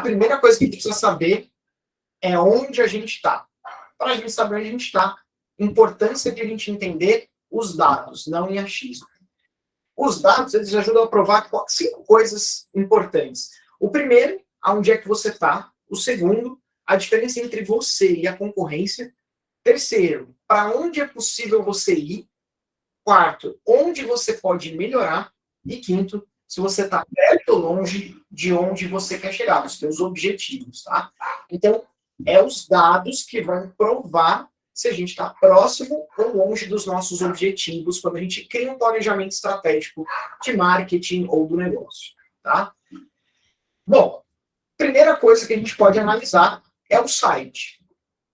A primeira coisa que a gente precisa saber é onde a gente está. Para a gente saber onde a gente está, importância de a gente entender os dados, não em achismo. Os dados, eles ajudam a provar 5 coisas importantes. O primeiro, aonde é que você está. O segundo, a diferença entre você e a concorrência. Terceiro, para onde é possível você ir. Quarto, onde você pode melhorar. E quinto, se você está perto ou longe de onde você quer chegar, os seus objetivos, tá? Então, é os dados que vão provar se a gente está próximo ou longe dos nossos objetivos quando a gente cria um planejamento estratégico de marketing ou do negócio, tá? Bom, primeira coisa que a gente pode analisar é o site,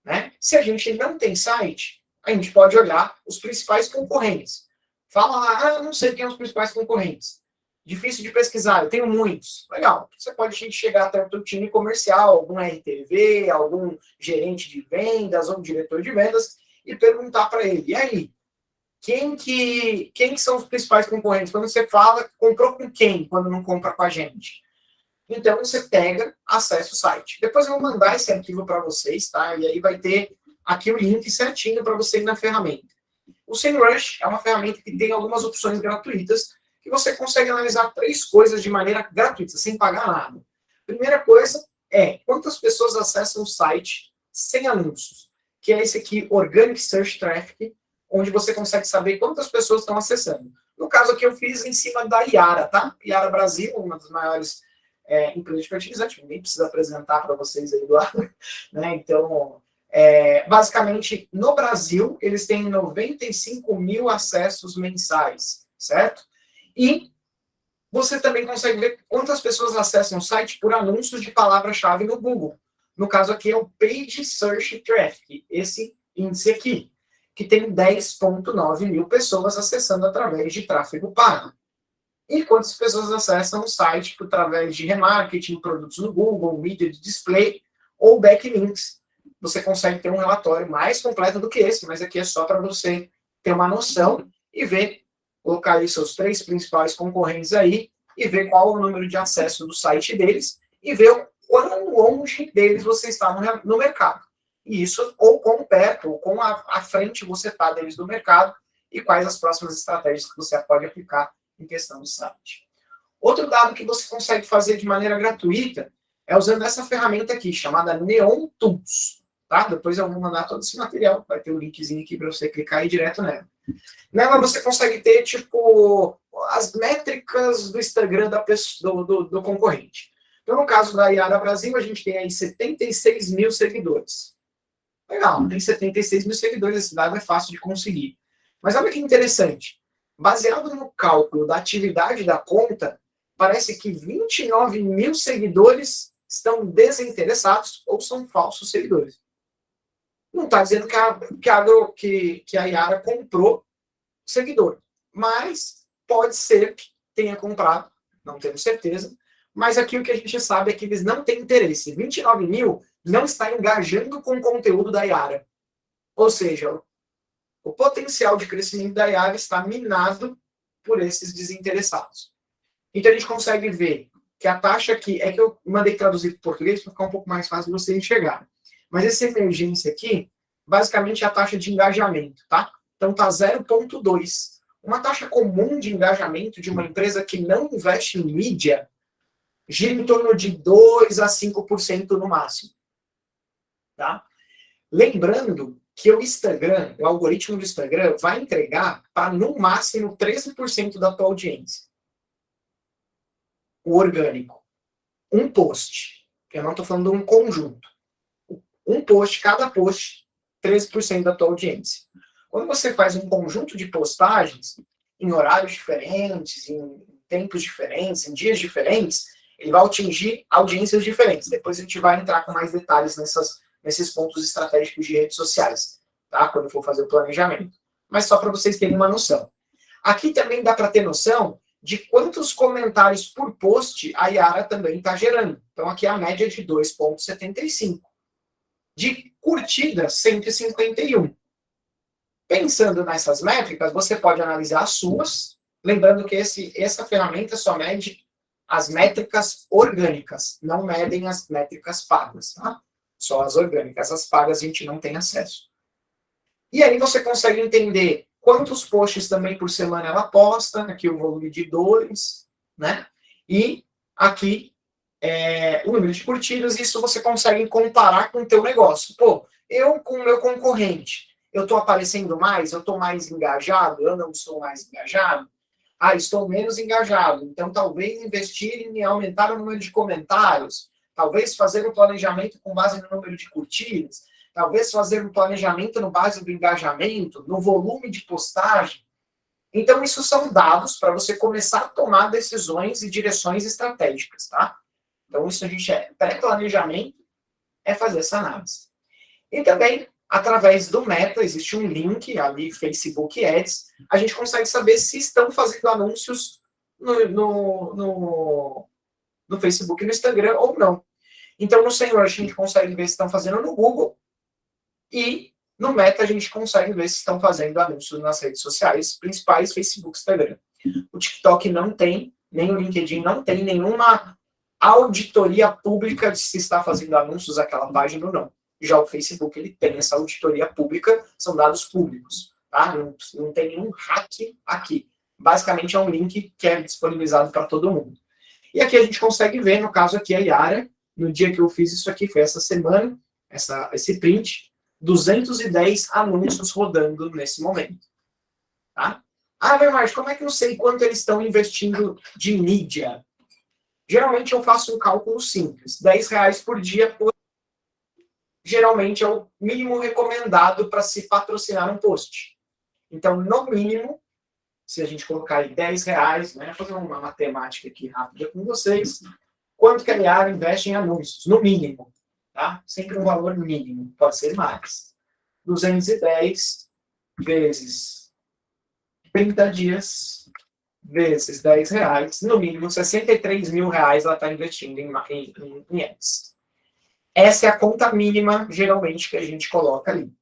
né? Se a gente não tem site, a gente pode olhar os principais concorrentes. Fala lá, não sei quem são os principais concorrentes. Difícil de pesquisar, eu tenho muitos. Legal, você pode chegar até o teu time comercial, algum RTV, algum gerente de vendas, ou um diretor de vendas, e perguntar para ele, e aí, quem são os principais concorrentes? Quando você fala, comprou com quem, quando não compra com a gente? Então, você pega, acessa o site. Depois eu vou mandar esse arquivo para vocês, tá? E aí vai ter aqui o link certinho para você ir na ferramenta. O SEMrush é uma ferramenta que tem algumas opções gratuitas que você consegue analisar 3 coisas de maneira gratuita, sem pagar nada. Primeira coisa é quantas pessoas acessam o site sem anúncios, que é esse aqui, Organic Search Traffic, onde você consegue saber quantas pessoas estão acessando. No caso aqui eu fiz em cima da Yara, tá? Yara Brasil, uma das maiores empresas de fertilizante, ninguém precisa apresentar para vocês aí do lado, né? Então, basicamente, no Brasil, eles têm 95 mil acessos mensais, certo? E você também consegue ver quantas pessoas acessam o site por anúncios de palavra-chave no Google. No caso aqui é o Page Search Traffic, esse índice aqui, que tem 10,9 mil pessoas acessando através de tráfego pago. E quantas pessoas acessam o site através de remarketing, produtos no Google, mídia de display ou backlinks. Você consegue ter um relatório mais completo do que esse, mas aqui é só para você ter uma noção e ver, colocar aí seus 3 principais concorrentes aí e ver qual o número de acesso do site deles e ver o quão longe deles você está no mercado. E isso, ou quão perto, ou quão à frente você está deles do mercado e quais as próximas estratégias que você pode aplicar em questão de site. Outro dado que você consegue fazer de maneira gratuita é usando essa ferramenta aqui, chamada Neon Tools. Tá? Depois eu vou mandar todo esse material, vai ter um linkzinho aqui para você clicar aí direto nela. Nela você consegue ter, tipo, as métricas do Instagram do concorrente. Então, no caso da Yara Brasil, a gente tem aí 76 mil seguidores. Legal, tem 76 mil seguidores, esse dado é fácil de conseguir. Mas olha que interessante. Baseado no cálculo da atividade da conta, parece que 29 mil seguidores estão desinteressados ou são falsos seguidores. Não está dizendo que a Yara comprou seguidor, mas pode ser que tenha comprado, não temos certeza, mas aqui o que a gente sabe é que eles não têm interesse. 29 mil não está engajando com o conteúdo da Yara. Ou seja, o potencial de crescimento da Yara está minado por esses desinteressados. Então a gente consegue ver que a taxa aqui, é que eu mandei traduzir para o português para ficar um pouco mais fácil de você enxergar. Mas essa emergência aqui, basicamente é a taxa de engajamento, tá? Então tá 0,2. Uma taxa comum de engajamento de uma empresa que não investe em mídia gira em torno de 2 a 5% no máximo. Tá? Lembrando que o Instagram, o algoritmo do Instagram, vai entregar para, no máximo, 13% da tua audiência. O orgânico. Um post. Eu não estou falando de um conjunto. Um post, cada post, 13% da tua audiência. Quando você faz um conjunto de postagens, em horários diferentes, em tempos diferentes, em dias diferentes, ele vai atingir audiências diferentes. Depois a gente vai entrar com mais detalhes nesses pontos estratégicos de redes sociais, tá? Quando for fazer o planejamento. Mas só para vocês terem uma noção. Aqui também dá para ter noção de quantos comentários por post a Yara também está gerando. Então aqui é a média de 2,75. De curtida, 151. Pensando nessas métricas, você pode analisar as suas, lembrando que essa ferramenta só mede as métricas orgânicas, não medem as métricas pagas, tá? Só as orgânicas, as pagas a gente não tem acesso. E aí você consegue entender quantos posts também por semana ela posta, aqui o volume de 2, né? E aqui o número de curtidas, isso você consegue comparar com o teu negócio. Pô, eu com o meu concorrente, eu estou aparecendo mais? Eu estou mais engajado? Eu não sou mais engajado? Ah, estou menos engajado. Então, talvez investir em aumentar o número de comentários, talvez fazer um planejamento com base no número de curtidas, talvez fazer um planejamento no base do engajamento, no volume de postagem. Então, isso são dados para você começar a tomar decisões e direções estratégicas, tá? Então, isso a gente pré-planejamento, é fazer essa análise. E também, através do Meta, existe um link ali, Facebook Ads, a gente consegue saber se estão fazendo anúncios no Facebook e no Instagram ou não. Então, no SEMrush, a gente consegue ver se estão fazendo no Google e no Meta, a gente consegue ver se estão fazendo anúncios nas redes sociais principais, Facebook e Instagram. O TikTok não tem, nem o LinkedIn não tem nenhuma auditoria pública de se está fazendo anúncios naquela página ou não. Já o Facebook, ele tem essa auditoria pública, são dados públicos, tá? Não tem nenhum hack aqui. Basicamente é um link que é disponibilizado para todo mundo. E aqui a gente consegue ver, no caso aqui a Yara, no dia que eu fiz isso aqui, foi essa semana, esse print, 210 anúncios rodando nesse momento. Tá? Ah, meu Marcos, como é que eu sei quanto eles estão investindo de mídia? Geralmente eu faço um cálculo simples, R$10 por dia, geralmente é o mínimo recomendado para se patrocinar um post. Então, no mínimo, se a gente colocar aí R$10, né, fazer uma matemática aqui rápida com vocês, quanto que a Yara investe em anúncios? No mínimo, tá? Sempre um valor mínimo, pode ser mais. 210 vezes 30 dias vezes R$10, no mínimo R$63 mil ela está investindo em ads. Essa é a conta mínima, geralmente, que a gente coloca ali.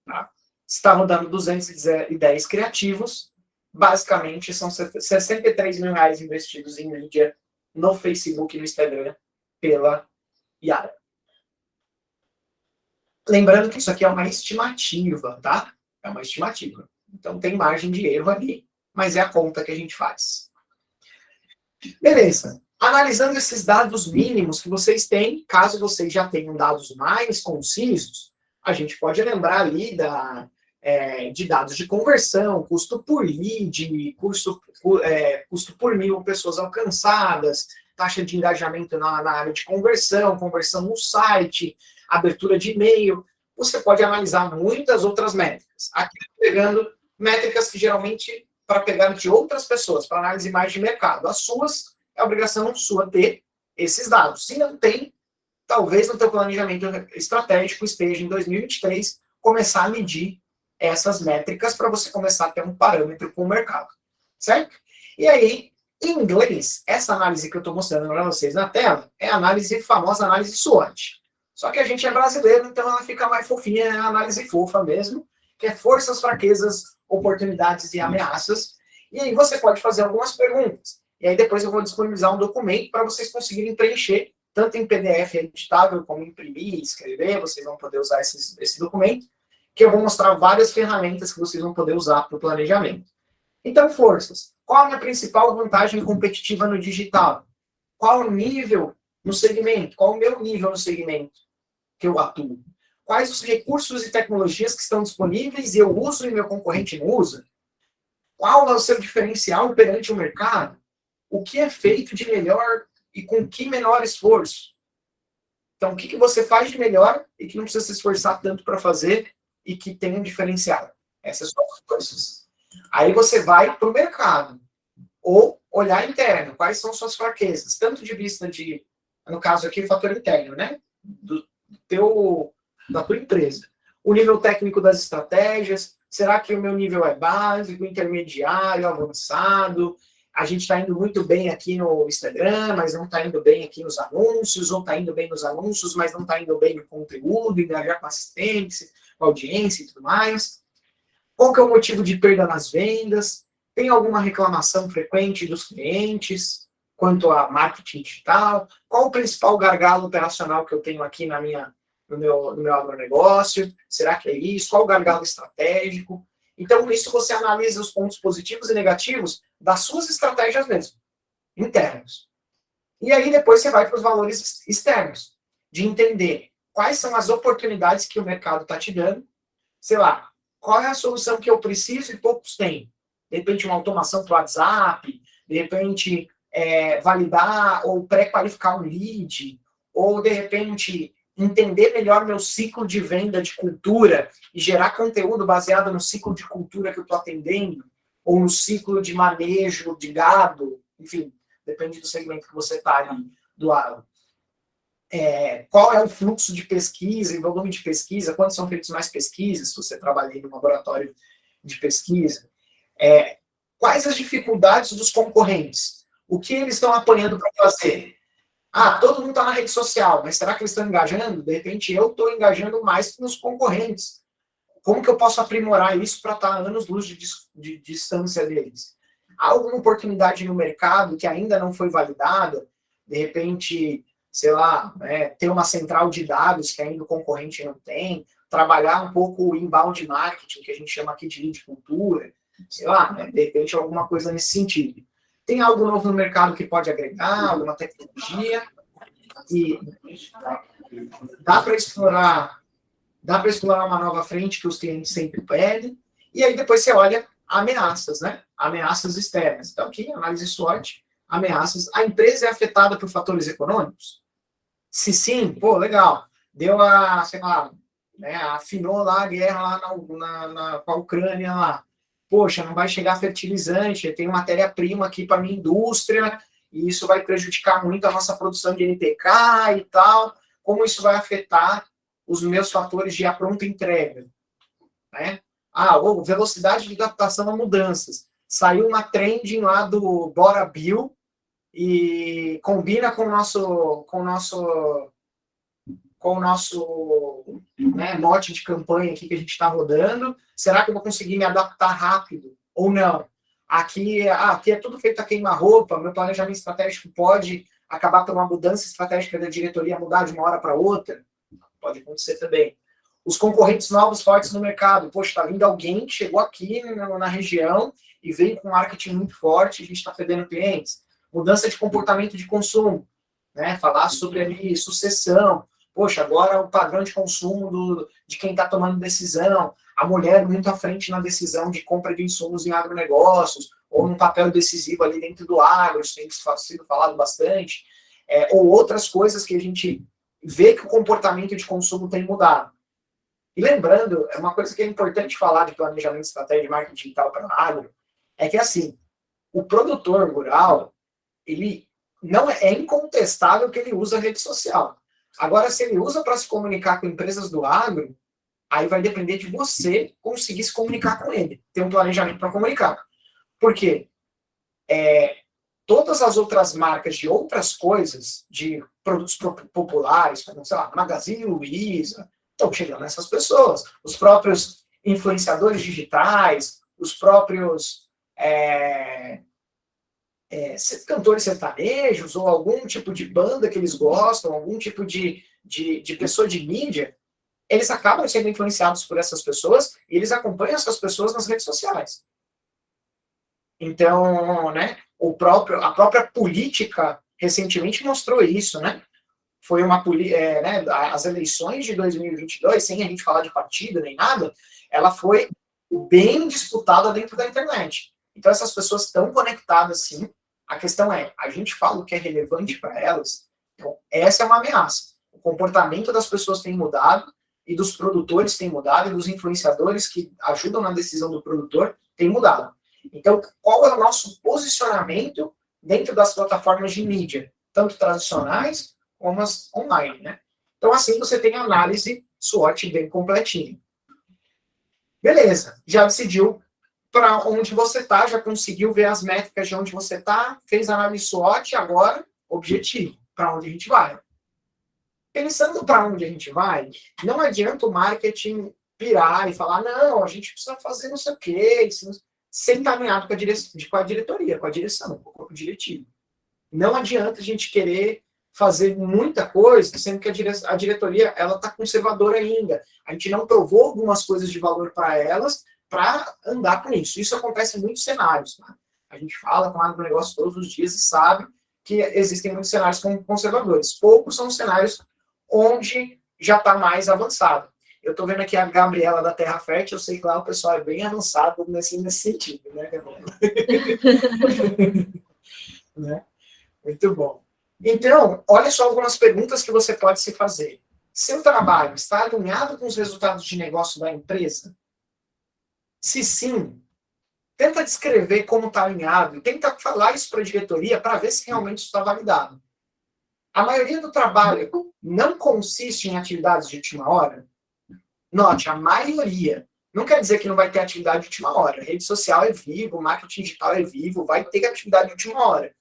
Tá? Está rodando 210 criativos, basicamente são R$63 mil investidos em mídia no Facebook e no Instagram pela Yara. Lembrando que isso aqui é uma estimativa, tá? É uma estimativa. Então tem margem de erro ali, mas é a conta que a gente faz. Beleza. Analisando esses dados mínimos que vocês têm, caso vocês já tenham dados mais concisos, a gente pode lembrar ali de dados de conversão, custo por lead, custo por 1.000 pessoas alcançadas, taxa de engajamento na área de conversão no site, abertura de e-mail. Você pode analisar muitas outras métricas. Aqui pegando métricas que geralmente para pegar de outras pessoas, para análise mais de mercado. As suas, é obrigação sua ter esses dados. Se não tem, talvez no teu planejamento estratégico esteja em 2023 começar a medir essas métricas para você começar a ter um parâmetro com o mercado, certo? E aí, em inglês, essa análise que eu estou mostrando para vocês na tela é a famosa análise SWOT. Só que a gente é brasileiro, então ela fica mais fofinha, é a análise fofa mesmo, que é forças, fraquezas, oportunidades e ameaças. E aí você pode fazer algumas perguntas. E aí depois eu vou disponibilizar um documento para vocês conseguirem preencher, tanto em PDF editável, como imprimir, escrever, vocês vão poder usar esse documento, que eu vou mostrar várias ferramentas que vocês vão poder usar para o planejamento. Então, forças. Qual a minha principal vantagem competitiva no digital? Qual o nível no segmento? Qual o meu nível no segmento que eu atuo? Quais os recursos e tecnologias que estão disponíveis e eu uso e meu concorrente não usa? Qual é o seu diferencial perante o mercado? O que é feito de melhor e com que menor esforço? Então, o que você faz de melhor e que não precisa se esforçar tanto para fazer e que tem um diferencial? Essas são as coisas. Aí você vai para o mercado. Ou olhar interno. Quais são suas fraquezas? Tanto de vista de, no caso aqui, o fator interno, né? Da tua empresa. O nível técnico das estratégias. Será que o meu nível é básico, intermediário, avançado? A gente está indo muito bem aqui no Instagram, mas não está indo bem aqui nos anúncios, ou está indo bem nos anúncios, mas não está indo bem no conteúdo, engajar com assistência, com audiência e tudo mais. Qual que é o motivo de perda nas vendas? Tem alguma reclamação frequente dos clientes? quanto a marketing digital, qual o principal gargalo operacional que eu tenho aqui no meu agronegócio, será que é isso, qual o gargalo estratégico. Então, com isso, você analisa os pontos positivos e negativos das suas estratégias mesmo, internos. E aí, depois, você vai para os valores externos, de entender quais são as oportunidades que o mercado está te dando, sei lá, qual é a solução que eu preciso e poucos têm. De repente, uma automação para o WhatsApp, de repente, validar ou pré-qualificar um lead, ou, de repente, entender melhor meu ciclo de venda de cultura e gerar conteúdo baseado no ciclo de cultura que eu estou atendendo, ou no ciclo de manejo de gado, enfim, depende do segmento que você está ali, do agro. Qual é o fluxo de pesquisa e volume de pesquisa, quando são feitas mais pesquisas, se você trabalha em um laboratório de pesquisa, quais as dificuldades dos concorrentes, o que eles estão apanhando para fazer. Todo mundo está na rede social, mas será que eles estão engajando? De repente eu estou engajando mais que nos concorrentes. Como que eu posso aprimorar isso para estar a anos-luz de distância deles? Há alguma oportunidade no mercado que ainda não foi validada? De repente, sei lá, ter uma central de dados que ainda o concorrente não tem, trabalhar um pouco o inbound marketing, que a gente chama aqui de lead cultura, sei lá, de repente alguma coisa nesse sentido. Tem algo novo no mercado que pode agregar, alguma tecnologia, e dá para explorar uma nova frente que os clientes sempre pedem, e aí depois você olha ameaças, né? Ameaças externas. Então, aqui, análise SWOT, ameaças. A empresa é afetada por fatores econômicos? Se sim, pô, legal. Deu sei lá, afinou lá a guerra lá com a Ucrânia lá. Poxa, não vai chegar fertilizante, tem matéria-prima aqui para a minha indústria, e isso vai prejudicar muito a nossa produção de NPK e tal. Como isso vai afetar os meus fatores de pronta entrega? Né? Velocidade de adaptação a mudanças. Saiu uma trending lá do Bora Bill e combina com o nosso mote de campanha aqui que a gente está rodando. Será que eu vou conseguir me adaptar rápido ou não? Aqui é tudo feito a queima-roupa, meu planejamento estratégico pode acabar por uma mudança estratégica da diretoria, mudar de uma hora para outra. Pode acontecer também. Os concorrentes novos fortes no mercado. Poxa, está vindo alguém que chegou aqui na região e veio com um marketing muito forte, a gente está perdendo clientes. Mudança de comportamento de consumo. Falar sobre ali sucessão. Poxa, agora o padrão de consumo de quem está tomando decisão, a mulher muito à frente na decisão de compra de insumos em agronegócios, ou num papel decisivo ali dentro do agro, isso tem sido falado bastante, ou outras coisas que a gente vê que o comportamento de consumo tem mudado. E lembrando, uma coisa que é importante falar de planejamento de estratégia de marketing digital para o agro, é que assim, o produtor rural, ele não é incontestável que ele usa a rede social. Agora, se ele usa para se comunicar com empresas do agro, aí vai depender de você conseguir se comunicar com ele, ter um planejamento para comunicar. Por quê? Todas as outras marcas de outras coisas, de produtos populares, como, sei lá, Magazine Luiza, estão chegando nessas pessoas. Os próprios influenciadores digitais, os próprios cantores sertanejos, ou algum tipo de banda que eles gostam, algum tipo de pessoa de mídia, eles acabam sendo influenciados por essas pessoas e eles acompanham essas pessoas nas redes sociais. Então, a própria política recentemente mostrou isso, né? Foi as eleições de 2022, sem a gente falar de partido nem nada, ela foi bem disputada dentro da internet. Então, essas pessoas estão conectadas, sim. A questão a gente fala o que é relevante para elas. Então, essa é uma ameaça. O comportamento das pessoas tem mudado, e dos produtores tem mudado, e dos influenciadores que ajudam na decisão do produtor tem mudado. Então, qual é o nosso posicionamento dentro das plataformas de mídia, tanto tradicionais como as online, né? Então, assim, você tem a análise SWOT bem completinha. Beleza, já decidiu para onde você está, já conseguiu ver as métricas de onde você está, fez a análise SWOT, agora, objetivo, para onde a gente vai. Pensando para onde a gente vai, não adianta o marketing pirar e falar, não, a gente precisa fazer não sei o quê, sem estar alinhado com a diretoria, com a direção, com o corpo diretivo. Não adianta a gente querer fazer muita coisa, sendo que a diretoria ela está conservadora ainda. A gente não provou algumas coisas de valor para elas para andar com isso. Isso acontece em muitos cenários. Tá? A gente fala com agronegócio todos os dias e sabe que existem muitos cenários conservadores. Poucos são cenários onde já está mais avançado. Eu estou vendo aqui a Gabriela da Terra Fértil, eu sei que lá o pessoal é bem avançado nesse sentido, né, Gabriela? Né? Muito bom. Então, olha só algumas perguntas que você pode se fazer. Seu trabalho está alinhado com os resultados de negócio da empresa? Se sim, tenta descrever como está alinhado e tenta falar isso para a diretoria para ver se realmente isso está validado. A maioria do trabalho não consiste em atividades de última hora? Note, a maioria. Não quer dizer que não vai ter atividade de última hora. A rede social é vivo, o marketing digital é vivo, vai ter atividade de última hora.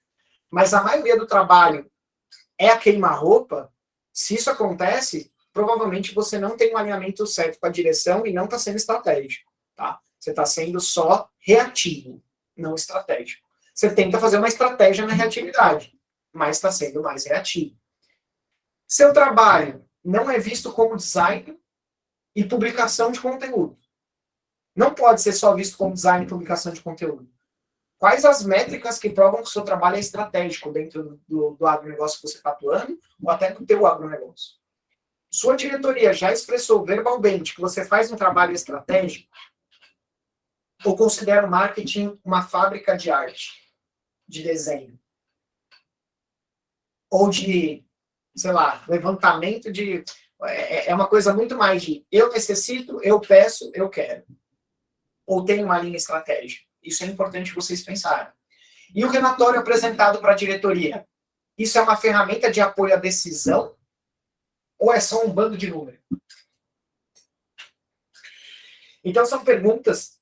Mas a maioria do trabalho é a queima-roupa. Se isso acontece, provavelmente você não tem um alinhamento certo com a direção e não está sendo estratégico. Tá? Você está sendo só reativo, não estratégico. Você tenta fazer uma estratégia na reatividade, mas está sendo mais reativo. Seu trabalho não é visto como design e publicação de conteúdo. Não pode ser só visto como design e publicação de conteúdo. Quais as métricas que provam que o seu trabalho é estratégico dentro do agronegócio que você está atuando, ou até do teu agronegócio? Sua diretoria já expressou verbalmente que você faz um trabalho estratégico? Ou considera o marketing uma fábrica de arte, de desenho? Ou de, sei lá, levantamento de... É uma coisa muito mais de eu necessito, eu peço, eu quero. Ou tem uma linha estratégica? Isso é importante vocês pensarem. E o relatório apresentado para a diretoria? Isso é uma ferramenta de apoio à decisão? Ou é só um bando de números? Então, são perguntas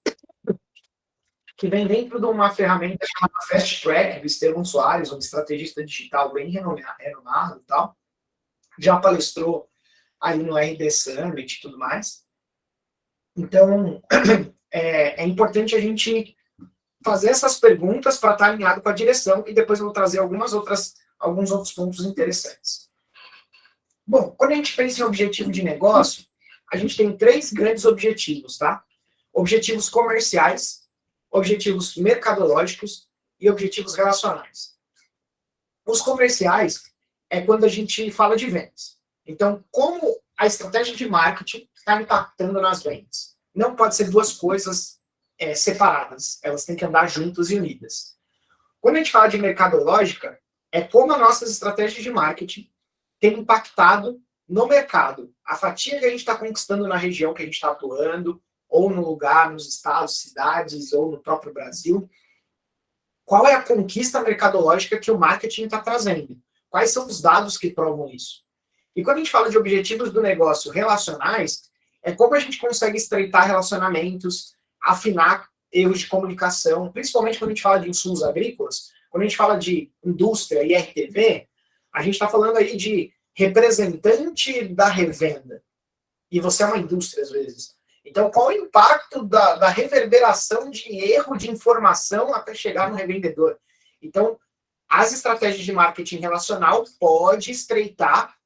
que vêm dentro de uma ferramenta chamada Fast Track, do Estevão Soares, um estrategista digital bem renomado e tal. Já palestrou aí no RD Summit e tudo mais. Então, é importante a gente fazer essas perguntas para estar alinhado com a direção e depois eu vou trazer alguns outros pontos interessantes. Bom, quando a gente pensa em objetivo de negócio, a gente tem 3 grandes objetivos, tá? Objetivos comerciais, objetivos mercadológicos e objetivos relacionais. Os comerciais é quando a gente fala de vendas. Então, como a estratégia de marketing está impactando nas vendas? Não pode ser 2 coisas separadas, elas têm que andar juntas e unidas. Quando a gente fala de mercadológica, é como as nossas estratégias de marketing têm impactado no mercado. A fatia que a gente está conquistando na região que a gente está atuando, ou no lugar, nos estados, cidades, ou no próprio Brasil. Qual é a conquista mercadológica que o marketing está trazendo? Quais são os dados que provam isso? E quando a gente fala de objetivos do negócio relacionais, é como a gente consegue estreitar relacionamentos, afinar erros de comunicação, principalmente quando a gente fala de insumos agrícolas, quando a gente fala de indústria e RTV, a gente está falando aí de representante da revenda. E você é uma indústria, às vezes. Então, qual o impacto da reverberação de erro de informação até chegar no revendedor? Então, as estratégias de marketing relacional pode estreitar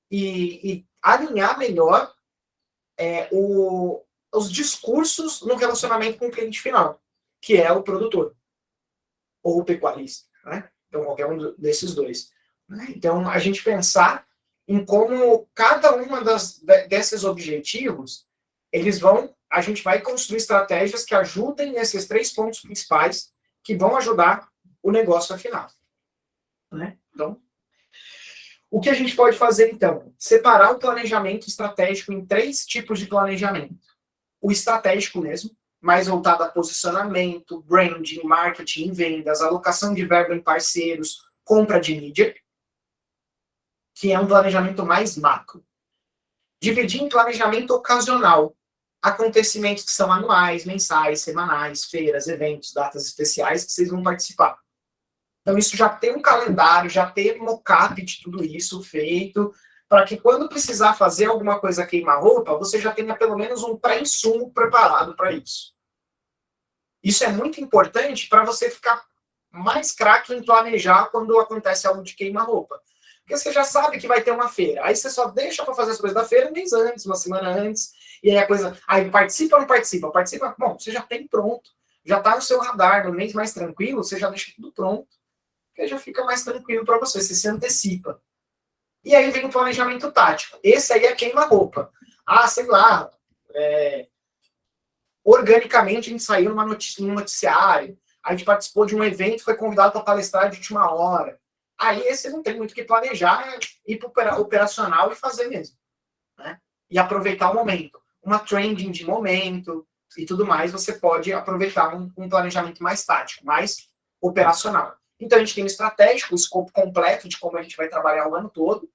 e alinhar melhor os discursos no relacionamento com o cliente final, que é o produtor ou o pecuarista, né? Então, qualquer um desses dois. Né? Então, a gente pensar em como cada uma desses objetivos, a gente vai construir estratégias que ajudem nesses 3 pontos principais que vão ajudar o negócio afinal. Né? Então, o que a gente pode fazer, então? Separar o planejamento estratégico em 3 tipos de planejamento. O estratégico mesmo, mais voltado a posicionamento, branding, marketing, vendas, alocação de verba em parceiros, compra de mídia, que é um planejamento mais macro. Dividir em planejamento ocasional, acontecimentos que são anuais, mensais, semanais, feiras, eventos, datas especiais que vocês vão participar. Então, isso já tem um calendário, já tem um mockup de tudo isso feito, para que quando precisar fazer alguma coisa queima-roupa, você já tenha pelo menos um pré-insumo preparado para isso. Isso é muito importante para você ficar mais craque em planejar quando acontece algo de queima-roupa. Porque você já sabe que vai ter uma feira. Aí você só deixa para fazer as coisas da feira um mês antes, uma semana antes. E aí a coisa. Aí participa ou não participa? Participa. Bom, você já tem pronto. Já está no seu radar. No mês mais tranquilo, você já deixa tudo pronto. Porque já fica mais tranquilo para você. Você se antecipa. E aí vem o planejamento tático. Esse aí é queima-roupa. Ah, sei lá. Organicamente a gente saiu num noticiário. A gente participou de um evento, foi convidado para palestrar de última hora. Aí esse não tem muito o que planejar, é ir para o operacional e fazer mesmo. Né? E aproveitar o momento. Uma trending de momento e tudo mais, você pode aproveitar um planejamento mais tático, mais operacional. Então a gente tem o estratégico, o escopo completo de como a gente vai trabalhar o ano todo.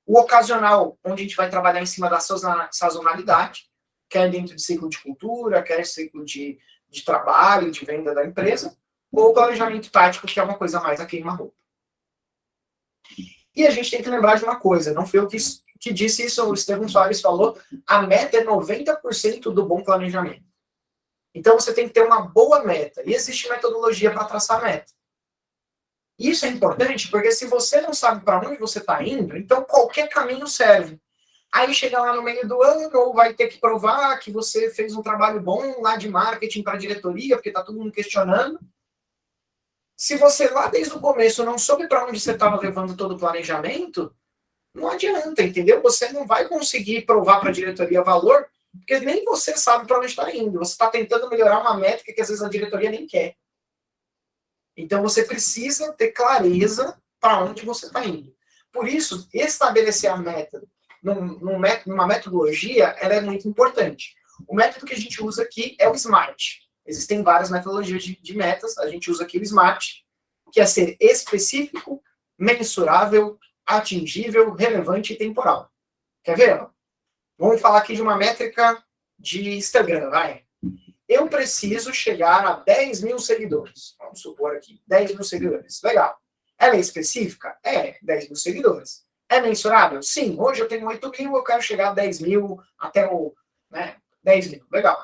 O ocasional, onde a gente vai trabalhar em cima da sazonalidade, quer dentro de ciclo de cultura, quer ciclo de trabalho, de venda da empresa, ou o planejamento tático, que é uma coisa mais a queima-roupa. E a gente tem que lembrar de uma coisa, não foi eu que disse isso, o Estevão Soares falou, a meta é 90% do bom planejamento. Então você tem que ter uma boa meta, e existe metodologia para traçar a meta. Isso é importante, porque se você não sabe para onde você está indo, então qualquer caminho serve. Aí chega lá no meio do ano, ou vai ter que provar que você fez um trabalho bom lá de marketing para a diretoria, porque está todo mundo questionando. Se você lá desde o começo não soube para onde você estava levando todo o planejamento, não adianta, entendeu? Você não vai conseguir provar para a diretoria valor, porque nem você sabe para onde está indo. Você está tentando melhorar uma métrica que às vezes a diretoria nem quer. Então você precisa ter clareza para onde você está indo. Por isso, estabelecer a meta numa metodologia, ela é muito importante. O método que a gente usa aqui é o SMART. Existem várias metodologias de metas, a gente usa aqui o SMART, que é ser específico, mensurável, atingível, relevante e temporal. Quer ver? Vamos falar aqui de uma métrica de Instagram, vai. Eu preciso chegar a 10 mil seguidores. Vamos supor aqui, 10 mil seguidores. Legal. Ela é específica? É, 10 mil seguidores. É mensurável? Sim. Hoje eu tenho 8 mil, eu quero chegar a 10 mil, até o 10 mil. Legal.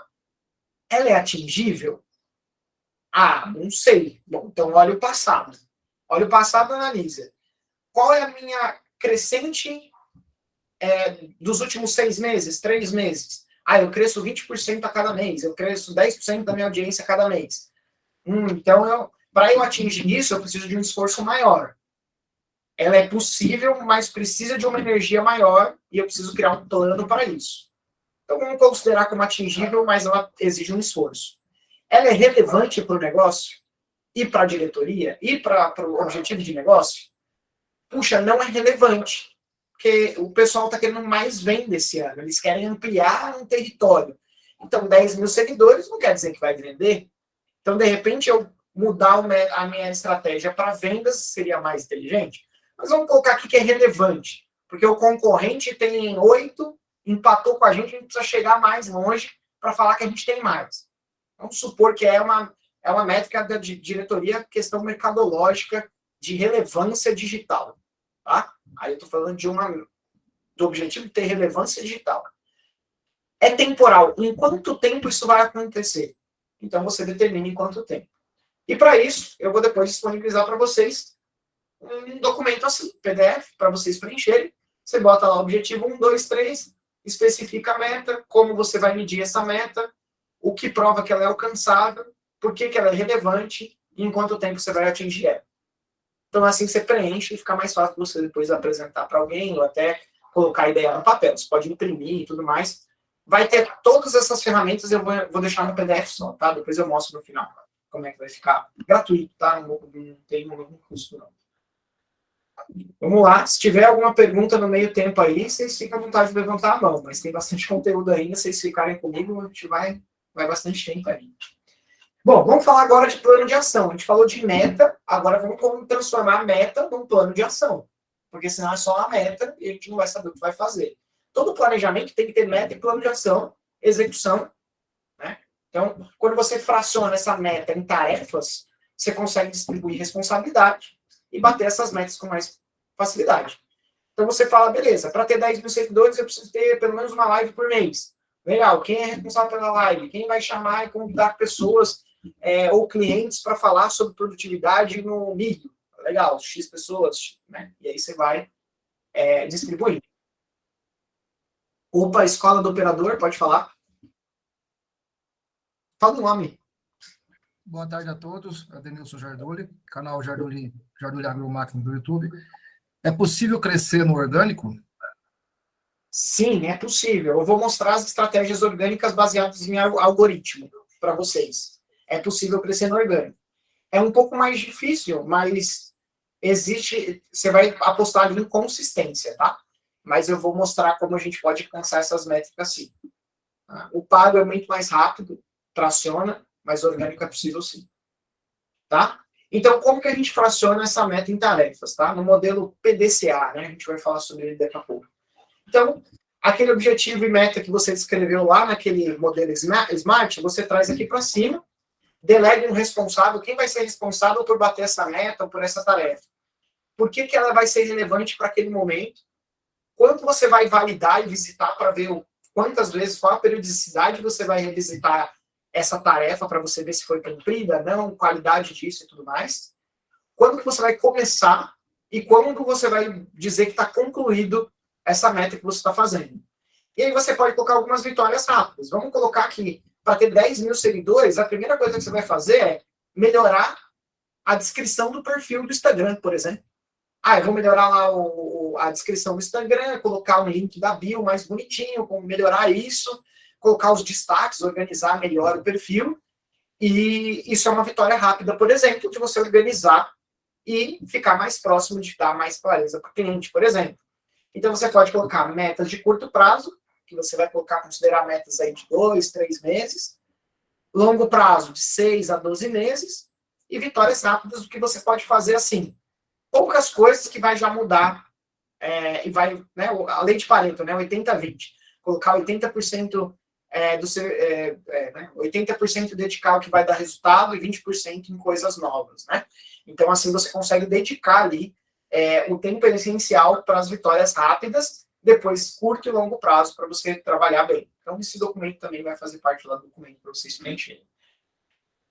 Ela é atingível? Ah, não sei. Bom, então olha o passado. Olha o passado, analisa. Qual é a minha crescente dos últimos 6 meses, 3 meses? Ah, eu cresço 20% a cada mês, eu cresço 10% da minha audiência a cada mês. Então, para eu atingir isso, eu preciso de um esforço maior. Ela é possível, mas precisa de uma energia maior e eu preciso criar um plano para isso. Então, vamos considerar como atingível, mas ela exige um esforço. Ela é relevante para o negócio e para a diretoria e para o objetivo de negócio? Puxa, não é relevante, porque o pessoal está querendo mais venda esse ano, eles querem ampliar um território. Então, 10 mil seguidores não quer dizer que vai vender. Então, de repente, eu mudar a minha estratégia para vendas seria mais inteligente. Mas vamos colocar aqui que é relevante, porque o concorrente tem 8, empatou com a gente precisa chegar mais longe para falar que a gente tem mais. Vamos supor que é uma métrica da diretoria, questão mercadológica de relevância digital. Tá? Aí eu estou falando do objetivo de ter relevância digital. É temporal. Em quanto tempo isso vai acontecer? Então você determina em quanto tempo. E para isso, eu vou depois disponibilizar para vocês um documento assim, PDF, para vocês preencherem. Você bota lá o objetivo 1, 2, 3, especifica a meta, como você vai medir essa meta, o que prova que ela é alcançável, por que ela é relevante e em quanto tempo você vai atingir ela. Então, assim você preenche e fica mais fácil você depois apresentar para alguém ou até colocar a ideia no papel. Você pode imprimir e tudo mais. Vai ter todas essas ferramentas, eu vou deixar no PDF só, tá? Depois eu mostro no final como é que vai ficar. Gratuito, tá? Não tem nenhum custo, não. Vamos lá. Se tiver alguma pergunta no meio tempo aí, vocês ficam à vontade de levantar a mão. Mas tem bastante conteúdo ainda. Se vocês ficarem comigo, a gente vai bastante tempo aí. Bom, vamos falar agora de plano de ação. A gente falou de meta, agora vamos transformar a meta num plano de ação. Porque senão é só uma meta e a gente não vai saber o que vai fazer. Todo planejamento tem que ter meta e plano de ação, execução. Né? Então, quando você fraciona essa meta em tarefas, você consegue distribuir responsabilidade e bater essas metas com mais facilidade. Então você fala, beleza, para ter 10 mil seguidores eu preciso ter pelo menos uma live por mês. Legal, quem é responsável pela live? Quem vai chamar e convidar pessoas ou clientes para falar sobre produtividade no milho. Legal, X pessoas, né? E aí você vai distribuir. Opa, escola do operador, pode falar? Fala o nome. Boa tarde a todos, Adenilson Jarduli, canal Jarduli Agromáquina do YouTube. É possível crescer no orgânico? Sim, é possível. Eu vou mostrar as estratégias orgânicas baseadas em algoritmo para vocês. É possível crescer no orgânico. É um pouco mais difícil, mas existe. Você vai apostar ali em consistência, tá? Mas eu vou mostrar como a gente pode alcançar essas métricas sim. O pago é muito mais rápido, traciona, mas orgânico é possível sim. Tá? Então, como que a gente fraciona essa meta em tarefas, tá? No modelo PDCA, né? A gente vai falar sobre ele daqui a pouco. Então, aquele objetivo e meta que você descreveu lá naquele modelo Smart, você traz aqui para cima, delega um responsável, quem vai ser responsável por bater essa meta ou por essa tarefa? Por que ela vai ser relevante para aquele momento? Quanto você vai validar e visitar para ver quantas vezes, qual a periodicidade você vai revisitar essa tarefa para você ver se foi cumprida, não, qualidade disso e tudo mais. Quando que você vai começar e quando você vai dizer que está concluído essa meta que você está fazendo. E aí você pode colocar algumas vitórias rápidas. Vamos colocar aqui, para ter 10 mil seguidores, a primeira coisa que você vai fazer é melhorar a descrição do perfil do Instagram, por exemplo. Eu vou melhorar lá a descrição do Instagram, colocar um link da bio mais bonitinho, como melhorar isso, colocar os destaques, organizar melhor o perfil. E isso é uma vitória rápida, por exemplo, de você organizar e ficar mais próximo de dar mais clareza para o cliente, por exemplo. Então, você pode colocar metas de curto prazo, que você vai considerar metas aí de 2, 3 meses, longo prazo de 6 a 12 meses, e vitórias rápidas, o que você pode fazer assim. Poucas coisas que vai já mudar, e vai, né, a lei de Pareto, né, 80-20, colocar 80% do seu, né, 80% dedicar ao que vai dar resultado e 20% em coisas novas, né? Então, assim, você consegue dedicar ali o tempo essencial para as vitórias rápidas, depois curto e longo prazo para você trabalhar bem. Então, esse documento também vai fazer parte lá do documento para vocês preencherem.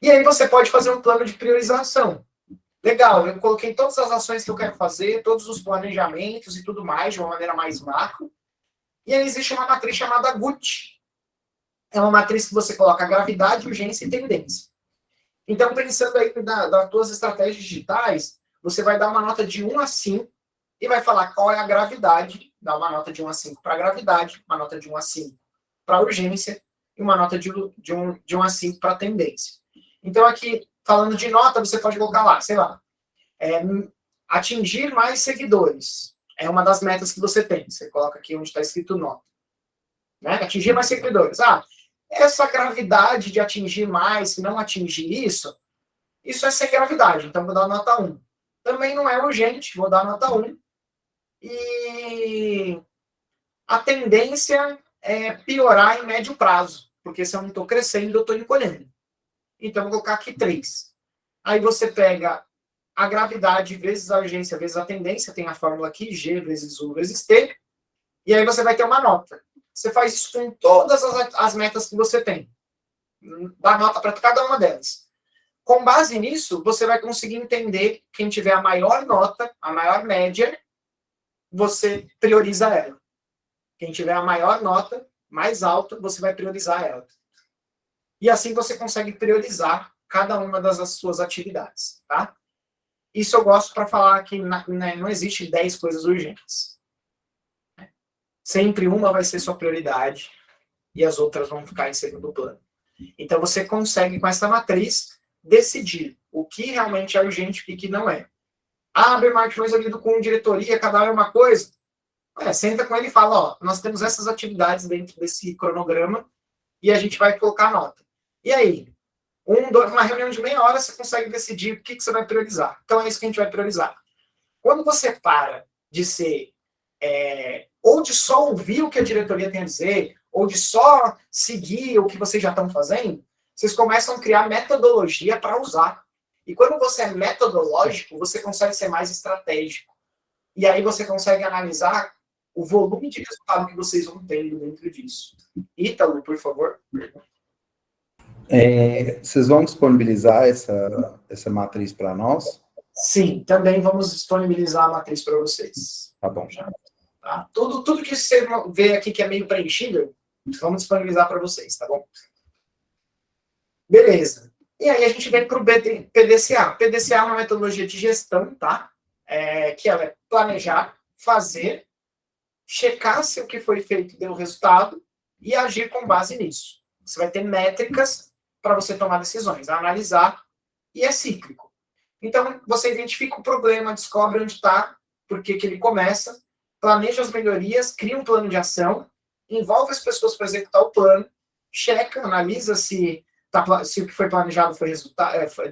E aí você pode fazer um plano de priorização. Legal, eu coloquei todas as ações que eu quero fazer, todos os planejamentos e tudo mais, de uma maneira mais macro. E aí existe uma matriz chamada GUT. É uma matriz que você coloca gravidade, urgência e tendência. Então, pensando aí das tuas estratégias digitais, você vai dar uma nota de 1 a 5 e vai falar qual é a gravidade, dá uma nota de 1 a 5 para a gravidade, uma nota de 1 a 5 para a urgência e uma nota de 1 a 5 para a tendência. Então, aqui, falando de nota, você pode colocar lá, sei lá, atingir mais seguidores. É uma das metas que você tem. Você coloca aqui onde está escrito nota. Né? Atingir mais seguidores. Essa gravidade de atingir mais, se não atingir isso é sem gravidade. Então, vou dar nota 1. Também não é urgente, vou dar nota 1. E a tendência é piorar em médio prazo, porque se eu não estou crescendo, eu estou encolhendo. Então, vou colocar aqui 3. Aí você pega a gravidade vezes a urgência vezes a tendência, tem a fórmula aqui, G vezes U vezes T, e aí você vai ter uma nota. Você faz isso com todas as metas que você tem. Dá nota para cada uma delas. Com base nisso, você vai conseguir entender quem tiver a maior nota, a maior média, você prioriza ela. Quem tiver a maior nota, mais alta, você vai priorizar ela. E assim você consegue priorizar cada uma das suas atividades, tá? Isso eu gosto para falar que não existe 10 coisas urgentes. Sempre uma vai ser sua prioridade e as outras vão ficar em segundo plano. Então você consegue, com essa matriz, decidir o que realmente é urgente e o que não é. Bermark, mas eu lido com diretoria, cada hora é uma coisa. Senta com ele e fala, nós temos essas atividades dentro desse cronograma e a gente vai colocar nota. E aí? Uma reunião de meia hora, você consegue decidir o que você vai priorizar. Então, é isso que a gente vai priorizar. Quando você para de ser, ou de só ouvir o que a diretoria tem a dizer, ou de só seguir o que vocês já estão fazendo, vocês começam a criar metodologia para usar. E quando você é metodológico, você consegue ser mais estratégico. E aí você consegue analisar o volume de resultado que vocês vão tendo dentro disso. Ítalo, por favor. Vocês vão disponibilizar essa matriz para nós? Sim, também vamos disponibilizar a matriz para vocês. Tá bom. Tá? Tudo que você vê aqui que é meio preenchível, vamos disponibilizar para vocês, tá bom? Beleza. E aí a gente vem para o PDCA. PDCA é uma metodologia de gestão, tá? Que ela é planejar, fazer, checar se o que foi feito deu resultado e agir com base nisso. Você vai ter métricas para você tomar decisões, analisar, e é cíclico. Então, você identifica o problema, descobre onde está, por que ele começa, planeja as melhorias, cria um plano de ação, envolve as pessoas para executar o plano, checa, analisa se o que foi planejado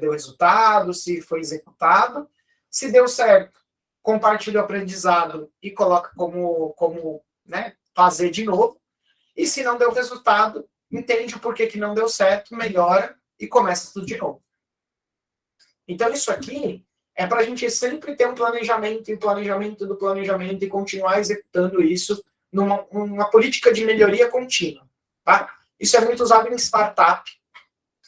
deu resultado, se foi executado. Se deu certo, compartilha o aprendizado e coloca como né, fazer de novo. E se não deu resultado, entende o porquê que não deu certo, melhora e começa tudo de novo. Então, isso aqui é para a gente sempre ter um planejamento e continuar executando isso numa política de melhoria contínua. Tá? Isso é muito usado em startup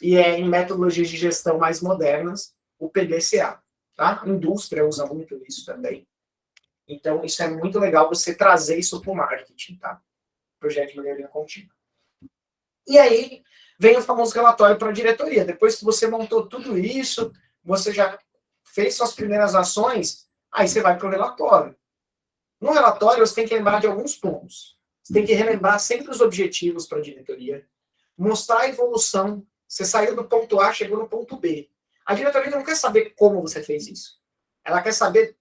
e em metodologias de gestão mais modernas, o PDCA. Tá? A indústria usa muito isso também. Então, isso é muito legal você trazer isso para o marketing, tá? Projeto de melhoria contínua. E aí, vem o famoso relatório para a diretoria. Depois que você montou tudo isso, você já fez suas primeiras ações, aí você vai para o relatório. No relatório, você tem que lembrar de alguns pontos. Você tem que relembrar sempre os objetivos para a diretoria, mostrar a evolução. Você saiu do ponto A, chegou no ponto B. A diretoria não quer saber como você fez isso. Ela quer saber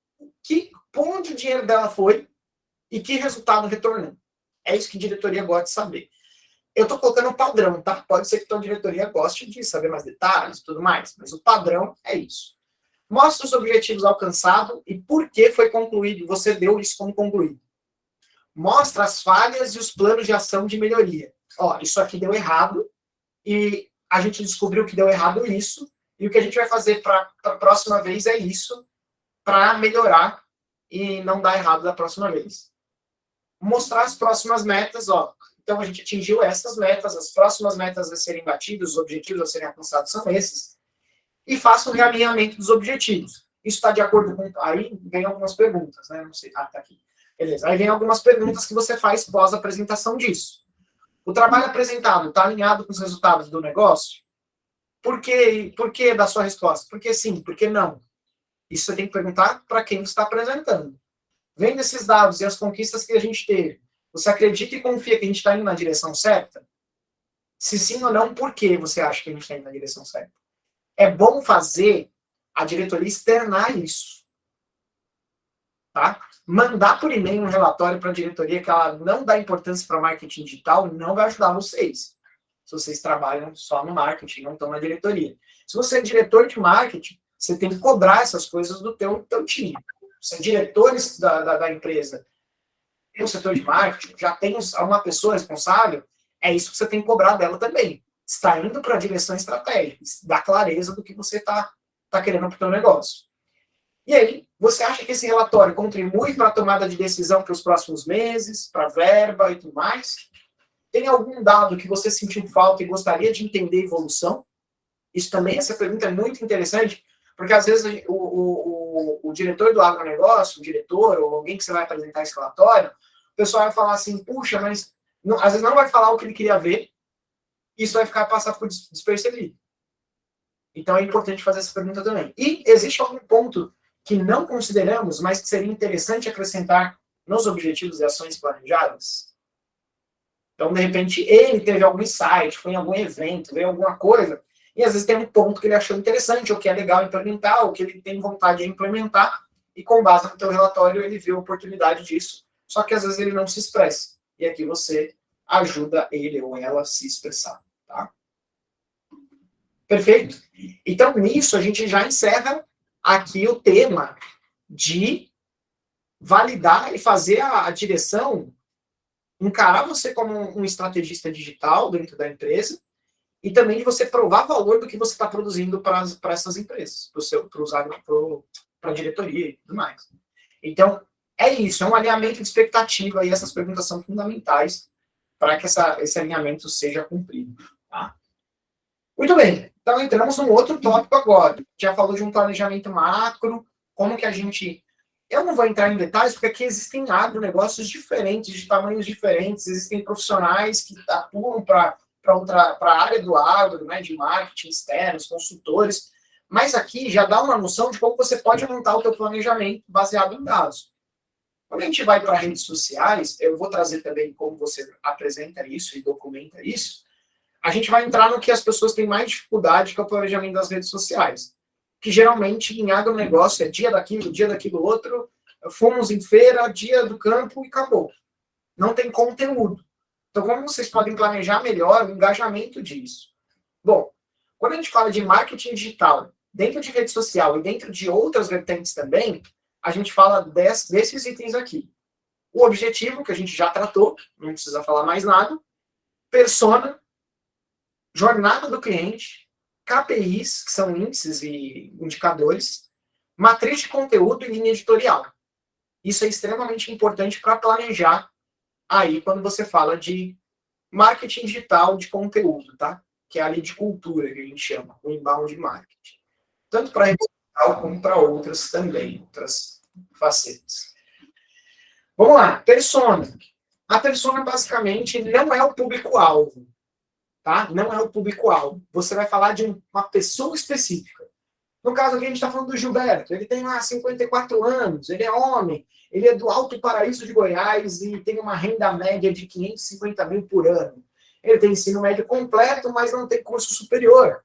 onde o dinheiro dela foi e que resultado retornou. É isso que a diretoria gosta de saber. Eu estou colocando um padrão, tá? Pode ser que a diretoria goste de saber mais detalhes e tudo mais, mas o padrão é isso. Mostra os objetivos alcançados e por que foi concluído, você deu isso como concluído. Mostra as falhas e os planos de ação de melhoria. Ó, isso aqui deu errado e a gente descobriu que deu errado isso e o que a gente vai fazer para a próxima vez é isso para melhorar e não dar errado da próxima vez. Mostrar as próximas metas, ó. Então, a gente atingiu essas metas, as próximas metas a serem batidas, os objetivos a serem alcançados são esses, e faça um realinhamento dos objetivos. Isso está de acordo com... Aí vem algumas perguntas, né? Não sei. Ah, tá aqui. Beleza. Aí vem algumas perguntas que você faz pós-apresentação disso. O trabalho apresentado está alinhado com os resultados do negócio? Por que da sua resposta? Porque sim, porque não? Isso você tem que perguntar para quem você está apresentando. Vendo esses dados e as conquistas que a gente teve, você acredita e confia que a gente está indo na direção certa? Se sim ou não, por que você acha que a gente está indo na direção certa? É bom fazer a diretoria externar isso. Tá? Mandar por e-mail um relatório para a diretoria que ela não dá importância para marketing digital não vai ajudar vocês. Se vocês trabalham só no marketing, não estão na diretoria. Se você é diretor de marketing, você tem que cobrar essas coisas do teu time. Se diretores da empresa tem um setor de marketing, já tem uma pessoa responsável, é isso que você tem que cobrar dela também. Está indo para a direção estratégica, dá clareza do que você está querendo para o seu negócio. E aí, você acha que esse relatório contribui para a tomada de decisão para os próximos meses, para a verba e tudo mais? Tem algum dado que você sentiu falta e gostaria de entender a evolução? Isso também, essa pergunta é muito interessante, porque às vezes o diretor do agronegócio, o diretor ou alguém que você vai apresentar esse relatório, o pessoal vai falar assim, puxa, mas não, às vezes não vai falar o que ele queria ver, e isso vai passar por despercebido. Então é importante fazer essa pergunta também. E existe algum ponto que não consideramos, mas que seria interessante acrescentar nos objetivos e ações planejadas? Então, de repente, ele teve algum insight, foi em algum evento, veio alguma coisa, e às vezes tem um ponto que ele achou interessante, ou que é legal implementar, ou que ele tem vontade de implementar, e com base no teu relatório ele viu a oportunidade disso, só que às vezes ele não se expressa. E aqui você ajuda ele ou ela a se expressar. Tá? Perfeito? Então, nisso, a gente já encerra aqui o tema de validar e fazer a direção encarar você como um estrategista digital dentro da empresa e também de você provar valor do que você está produzindo para essas empresas, para a diretoria e tudo mais. Então, é isso, é um alinhamento de expectativa e essas perguntas são fundamentais para que esse alinhamento seja cumprido. Tá? Muito bem, então entramos num outro tópico agora. Já falou de um planejamento macro, como que a gente... Eu não vou entrar em detalhes, porque aqui existem agronegócios diferentes, de tamanhos diferentes, existem profissionais que atuam para a área do agro, né, de marketing externos, consultores, mas aqui já dá uma noção de como você pode montar o teu planejamento baseado em dados. Quando a gente vai para redes sociais, eu vou trazer também como você apresenta isso e documenta isso, a gente vai entrar no que as pessoas têm mais dificuldade, que é o planejamento das redes sociais. Que geralmente em agronegócio é dia daquilo outro, fomos em feira, dia do campo e acabou. Não tem conteúdo. Então, como vocês podem planejar melhor o engajamento disso? Bom, quando a gente fala de marketing digital, dentro de rede social e dentro de outras vertentes também, a gente fala desses itens aqui. O objetivo, que a gente já tratou, não precisa falar mais nada. Persona, jornada do cliente, KPIs, que são índices e indicadores, matriz de conteúdo e linha editorial. Isso é extremamente importante para planejar aí quando você fala de marketing digital de conteúdo, tá? Que é a área de cultura que a gente chama, o inbound marketing. Tanto para rede social como para outras também, outras facetas. Vamos lá, persona. A persona basicamente não é o público-alvo. Tá? Não é o público-alvo. Você vai falar de uma pessoa específica. No caso aqui, a gente está falando do Gilberto. Ele tem lá 54 anos, ele é homem, ele é do Alto Paraíso de Goiás e tem uma renda média de 550 mil por ano. Ele tem ensino médio completo, mas não tem curso superior.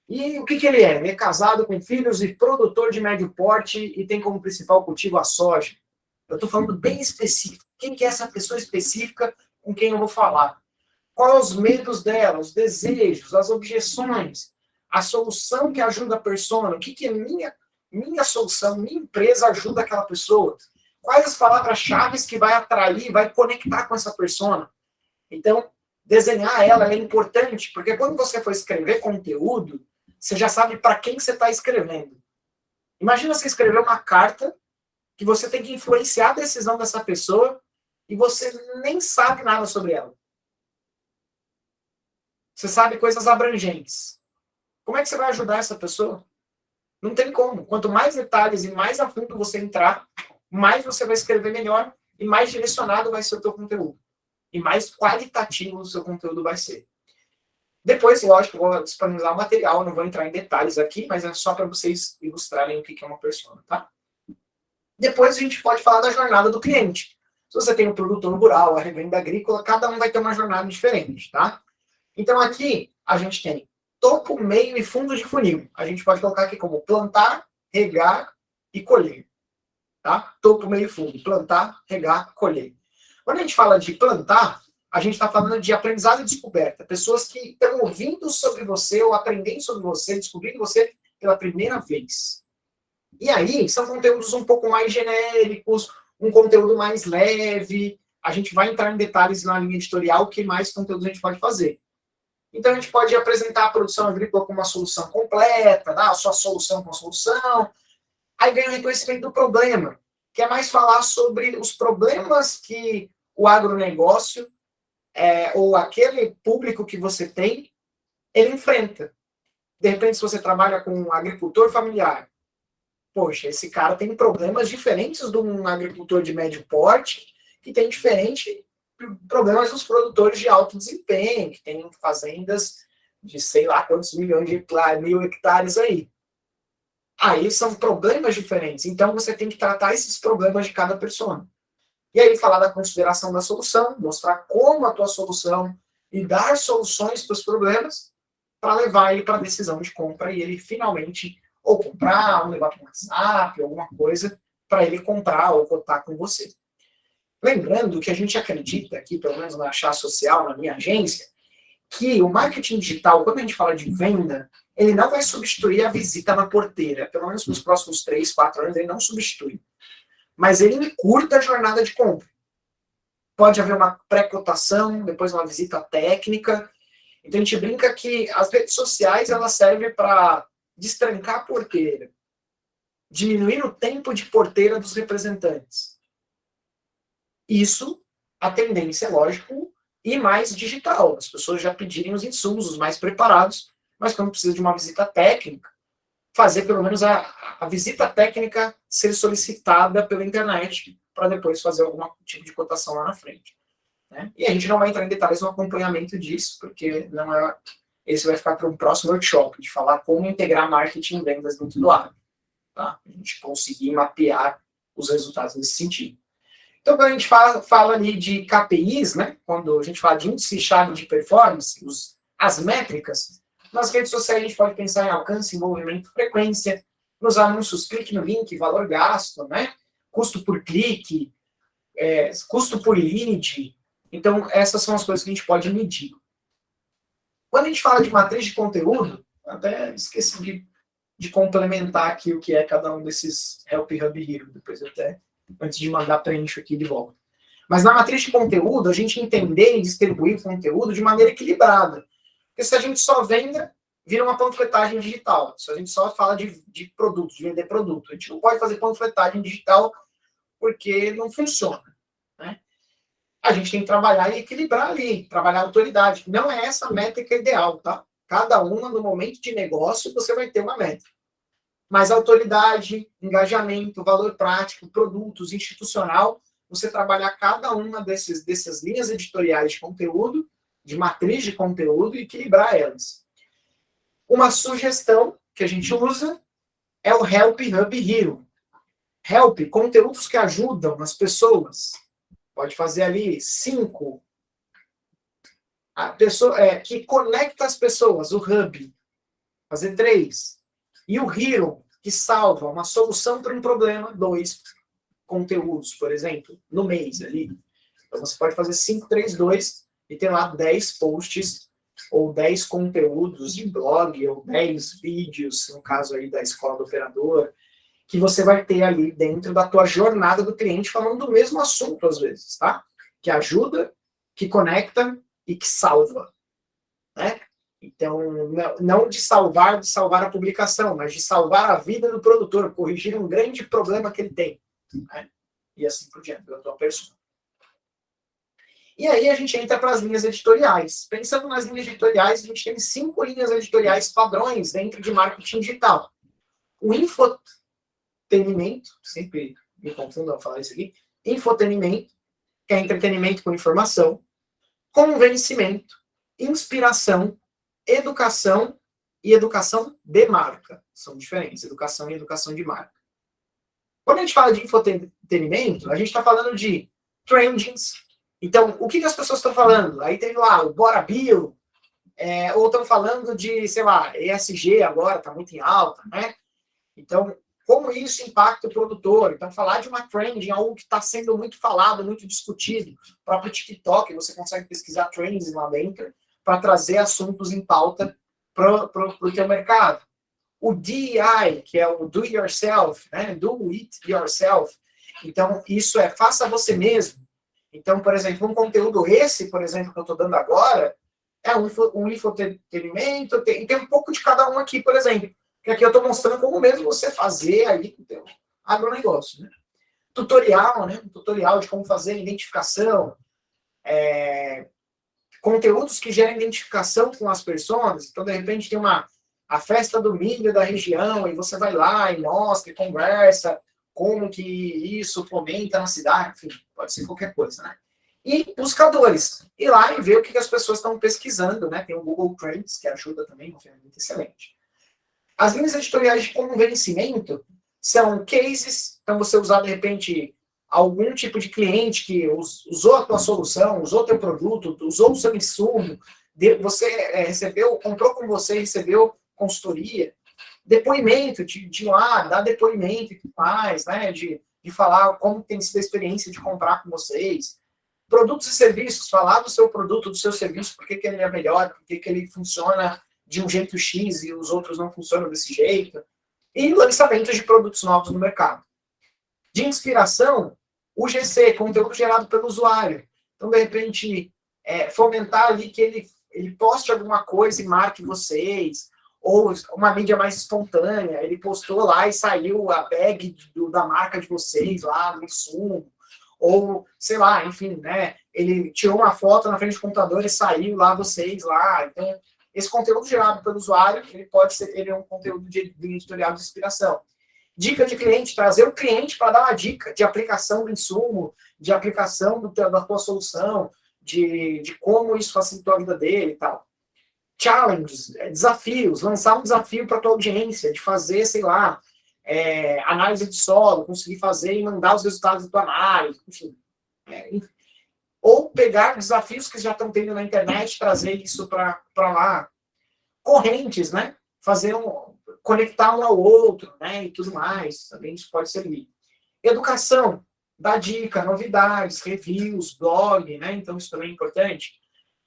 E o que ele é? Ele é casado com filhos e produtor de médio porte e tem como principal cultivo a soja. Eu estou falando bem específico. Quem que é essa pessoa específica com quem eu vou falar? Quais os medos dela, os desejos, as objeções, a solução que ajuda a persona, o que é minha solução, minha empresa ajuda aquela pessoa, quais as palavras-chave que vai atrair, vai conectar com essa persona. Então, desenhar ela é importante, porque quando você for escrever conteúdo, você já sabe para quem você está escrevendo. Imagina você escrever uma carta que você tem que influenciar a decisão dessa pessoa e você nem sabe nada sobre ela. Você sabe coisas abrangentes. Como é que você vai ajudar essa pessoa? Não tem como. Quanto mais detalhes e mais a fundo você entrar, mais você vai escrever melhor e mais direcionado vai ser o teu conteúdo. E mais qualitativo o seu conteúdo vai ser. Depois, lógico, eu vou disponibilizar o material, não vou entrar em detalhes aqui, mas é só para vocês ilustrarem o que é uma persona, tá? Depois a gente pode falar da jornada do cliente. Se você tem o produtor rural, a revenda agrícola, cada um vai ter uma jornada diferente, tá? Então, aqui, a gente tem topo, meio e fundo de funil. A gente pode colocar aqui como plantar, regar e colher. Tá? Topo, meio e fundo. Plantar, regar, colher. Quando a gente fala de plantar, a gente está falando de aprendizado e descoberta. Pessoas que estão ouvindo sobre você ou aprendendo sobre você, descobrindo você pela primeira vez. E aí, são conteúdos um pouco mais genéricos, um conteúdo mais leve. A gente vai entrar em detalhes na linha editorial, o que mais conteúdos a gente pode fazer. Então, a gente pode apresentar a produção agrícola como uma solução completa, a sua solução com a solução. Aí vem o reconhecimento do problema, que é mais falar sobre os problemas que o agronegócio, ou aquele público que você tem, ele enfrenta. De repente, se você trabalha com um agricultor familiar, poxa, esse cara tem problemas diferentes de um agricultor de médio porte, que tem diferente problemas dos produtores de alto desempenho, que tem fazendas de sei lá quantos milhões de mil hectares aí. Aí são problemas diferentes. Então você tem que tratar esses problemas de cada pessoa. E aí falar da consideração da solução, mostrar como a tua solução e dar soluções para os problemas para levar ele para a decisão de compra e ele finalmente ou comprar, ou levar para um WhatsApp, alguma coisa, para ele comprar ou cotar com você. Lembrando que a gente acredita aqui, pelo menos na Chá Social, na minha agência, que o marketing digital, quando a gente fala de venda, ele não vai substituir a visita na porteira. Pelo menos nos próximos 3, 4 anos, ele não substitui. Mas ele encurta a jornada de compra. Pode haver uma pré-cotação, depois uma visita técnica. Então a gente brinca que as redes sociais elas servem para destrancar a porteira, diminuir o tempo de porteira dos representantes. Isso, a tendência, lógico, e mais digital. As pessoas já pedirem os insumos, os mais preparados, mas quando precisa de uma visita técnica, fazer pelo menos a visita técnica ser solicitada pela internet para depois fazer algum tipo de cotação lá na frente. Né? E a gente não vai entrar em detalhes no acompanhamento disso, porque não é, esse vai ficar para um próximo workshop, de falar como integrar marketing e vendas dentro do agro. Tá? A gente conseguir mapear os resultados nesse sentido. Então, quando a gente fala ali de KPIs, né, quando a gente fala de índice-chave de performance, as métricas, nas redes sociais a gente pode pensar em alcance, envolvimento, frequência, nos anúncios, clique no link, valor gasto, né, custo por clique, custo por lead. Então, essas são as coisas que a gente pode medir. Quando a gente fala de matriz de conteúdo, até esqueci de complementar aqui o que é cada um desses Help Hub Hero, depois eu até, antes de mandar, preencho aqui de volta. Mas na matriz de conteúdo, a gente entender e distribuir o conteúdo de maneira equilibrada. Porque se a gente só venda, vira uma panfletagem digital. Se a gente só fala de produto, de vender produto, a gente não pode fazer panfletagem digital porque não funciona. Né? A gente tem que trabalhar e equilibrar ali, trabalhar a autoridade. Não é essa a métrica ideal, tá? Cada uma, no momento de negócio, você vai ter uma métrica. Mas autoridade, engajamento, valor prático, produtos, institucional, você trabalhar cada uma dessas linhas editoriais de conteúdo, de matriz de conteúdo, e equilibrar elas. Uma sugestão que a gente usa é o Help Hub Hero. Help, conteúdos que ajudam as pessoas. Pode fazer ali 5. A pessoa que conecta as pessoas, o Hub. Fazer 3. E o Hero, que salva uma solução para um problema, 2 conteúdos, por exemplo, no mês ali. Então você pode fazer 5, 3, 2 e ter lá 10 posts ou 10 conteúdos de blog ou 10 vídeos, no caso aí da escola do operador, que você vai ter ali dentro da tua jornada do cliente falando do mesmo assunto às vezes, tá? Que ajuda, que conecta e que salva, né? Então, não de salvar a publicação, mas de salvar a vida do produtor, corrigir um grande problema que ele tem, né? E assim por diante, da tua pessoa. E aí a gente entra para as linhas editoriais. Pensando nas linhas editoriais, a gente tem 5 linhas editoriais padrões dentro de marketing digital. O infotenimento, sempre me confundo ao falar isso aqui, infotenimento, que é entretenimento com informação, convencimento, inspiração, educação e educação de marca. São diferentes, educação e educação de marca. Quando a gente fala de infotenimento, a gente está falando de trendings. Então, o que as pessoas estão falando? Aí tem lá o Bora Bio, ou estão falando de, sei lá, ESG agora, está muito em alta, né? Então, como isso impacta o produtor? Então, falar de uma trend, algo que está sendo muito falado, muito discutido. O próprio TikTok, você consegue pesquisar trends lá dentro para trazer assuntos em pauta para o teu mercado. O DEI, que é o Do Yourself, né? Do It Yourself. Então, isso faça você mesmo. Então, por exemplo, um conteúdo por exemplo, que eu estou dando agora, é um infotenimento, tem um pouco de cada um aqui, por exemplo. Que aqui eu estou mostrando como mesmo você fazer aí com o teu agronegócio, né? Tutorial, né? Um tutorial de como fazer a identificação, conteúdos que geram identificação com as pessoas. Então, de repente, tem a festa do milho da região, e você vai lá e mostra, e conversa, como que isso fomenta na cidade, enfim, pode ser qualquer coisa, né? E buscadores, ir lá e ver o que as pessoas estão pesquisando, né? Tem o Google Trends, que ajuda também, uma ferramenta excelente. As linhas editoriais de convencimento são cases, então você usar, de repente, algum tipo de cliente que usou a tua solução, usou o teu produto, usou o seu insumo, você comprou com você, recebeu consultoria, depoimento, de ir lá, dar depoimento e tudo mais, né, de falar como tem sido a experiência de comprar com vocês. Produtos e serviços, falar do seu produto, do seu serviço, por que ele é melhor, por que ele funciona de um jeito X e os outros não funcionam desse jeito. E lançamentos de produtos novos no mercado. De inspiração, UGC, conteúdo gerado pelo usuário. Então, de repente, fomentar ali que ele poste alguma coisa e marque vocês, ou uma mídia mais espontânea, ele postou lá e saiu a bag da marca de vocês lá no insumo, ou, sei lá, enfim, né, ele tirou uma foto na frente do computador e saiu lá vocês lá. Então, esse conteúdo gerado pelo usuário, ele é um conteúdo de editorial de inspiração. Dica de cliente, trazer o cliente para dar uma dica de aplicação do insumo, de aplicação da tua solução, de como isso facilitou a vida dele e tal. Challenges, desafios, lançar um desafio para a tua audiência, de fazer, sei lá, análise de solo, conseguir fazer e mandar os resultados da tua análise, enfim. Ou pegar desafios que já estão tendo na internet, trazer isso para lá. Correntes, né? Conectar um ao outro, né? E tudo mais, também isso pode servir. Educação, dar dica, novidades, reviews, blog, né? Então isso também é importante.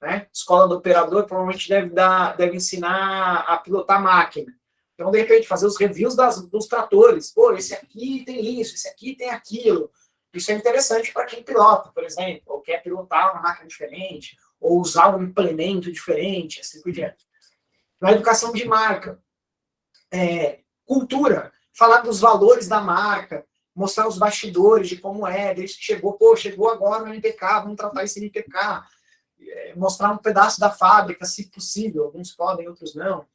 Né? Escola do operador provavelmente deve ensinar a pilotar máquina. Então, de repente, fazer os reviews dos tratores. Pô, esse aqui tem isso, esse aqui tem aquilo. Isso é interessante para quem pilota, por exemplo, ou quer pilotar uma máquina diferente, ou usar um implemento diferente, assim por diante. Na educação de marca, cultura, falar dos valores da marca, mostrar os bastidores de como desde que chegou agora no NPK, vamos tratar esse NPK, mostrar um pedaço da fábrica, se possível, alguns podem, outros não.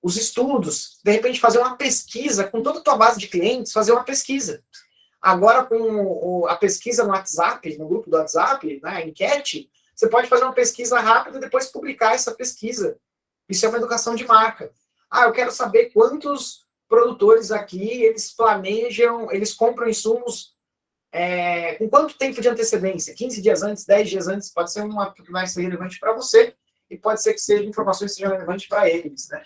Os estudos, de repente fazer uma pesquisa, com toda a tua base de clientes, fazer uma pesquisa. Agora, com a pesquisa no WhatsApp, no grupo do WhatsApp, né, a enquete, você pode fazer uma pesquisa rápida e depois publicar essa pesquisa. Isso é uma educação de marca. Eu quero saber quantos produtores aqui, eles planejam, eles compram insumos com quanto tempo de antecedência? 15 dias antes, 10 dias antes, pode ser uma que vai ser relevante para você e pode ser que seja informações que sejam relevantes para eles, né?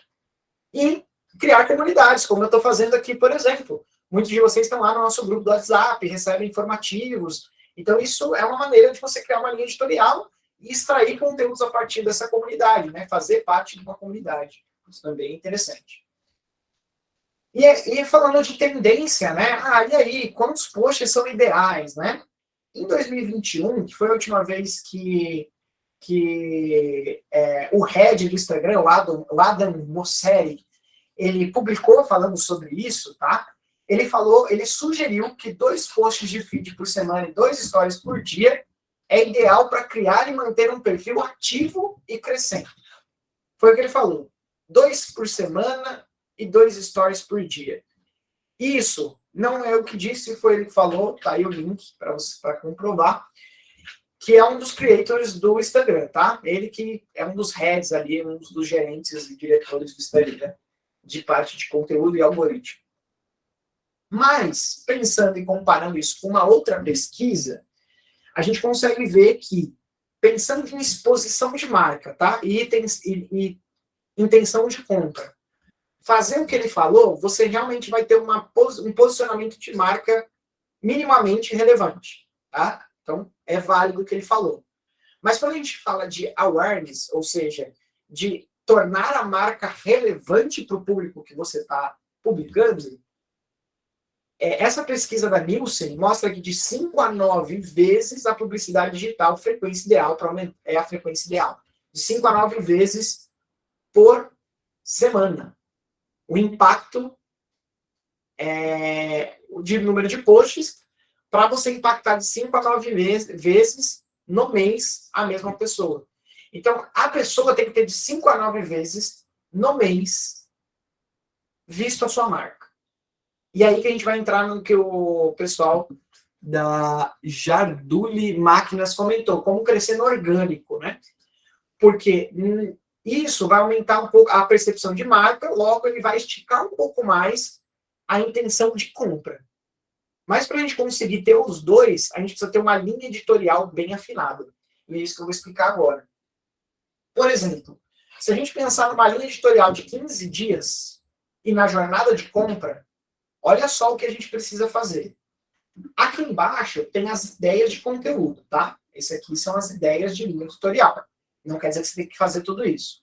E criar comunidades, como eu estou fazendo aqui, por exemplo. Muitos de vocês estão lá no nosso grupo do WhatsApp, recebem informativos. Então, isso é uma maneira de você criar uma linha editorial e extrair conteúdos a partir dessa comunidade, né? Fazer parte de uma comunidade. Isso também é interessante. E falando de tendência, né? E aí, quantos posts são ideais, né? Em 2021, que foi a última vez que o head do Instagram, o Adam Mosseri, ele publicou falando sobre isso, tá? Ele sugeriu que 2 posts de feed por semana e 2 stories por dia é ideal para criar e manter um perfil ativo e crescente. Foi o que ele falou. 2 por semana e 2 stories por dia. Isso não é o que disse, foi ele que falou, tá aí o link para comprovar, que é um dos creators do Instagram, tá? Ele que é um dos heads ali, um dos gerentes e diretores do Instagram, de parte de conteúdo e algoritmo. Mas, pensando e comparando isso com uma outra pesquisa, a gente consegue ver que, pensando em exposição de marca, tá? E intenção de compra, fazer o que ele falou, você realmente vai ter um posicionamento de marca minimamente relevante, tá? Então, é válido o que ele falou. Mas quando a gente fala de awareness, ou seja, de tornar a marca relevante para o público que você está publicando, essa pesquisa da Nielsen mostra que de 5 a 9 vezes a publicidade digital é a frequência ideal. De 5 a 9 vezes por semana. O impacto de número de posts para você impactar de 5 a 9 vezes no mês a mesma pessoa. Então, a pessoa tem que ter de 5 a 9 vezes no mês visto a sua marca. E aí que a gente vai entrar no que o pessoal da Jarduli Máquinas comentou, como crescer no orgânico, né? Porque isso vai aumentar um pouco a percepção de marca, logo ele vai esticar um pouco mais a intenção de compra. Mas para a gente conseguir ter os dois, a gente precisa ter uma linha editorial bem afinada. E é isso que eu vou explicar agora. Por exemplo, se a gente pensar numa linha editorial de 15 dias e na jornada de compra, olha só o que a gente precisa fazer. Aqui embaixo tem as ideias de conteúdo, tá? Esse aqui são as ideias de linha editorial. Não quer dizer que você tem que fazer tudo isso.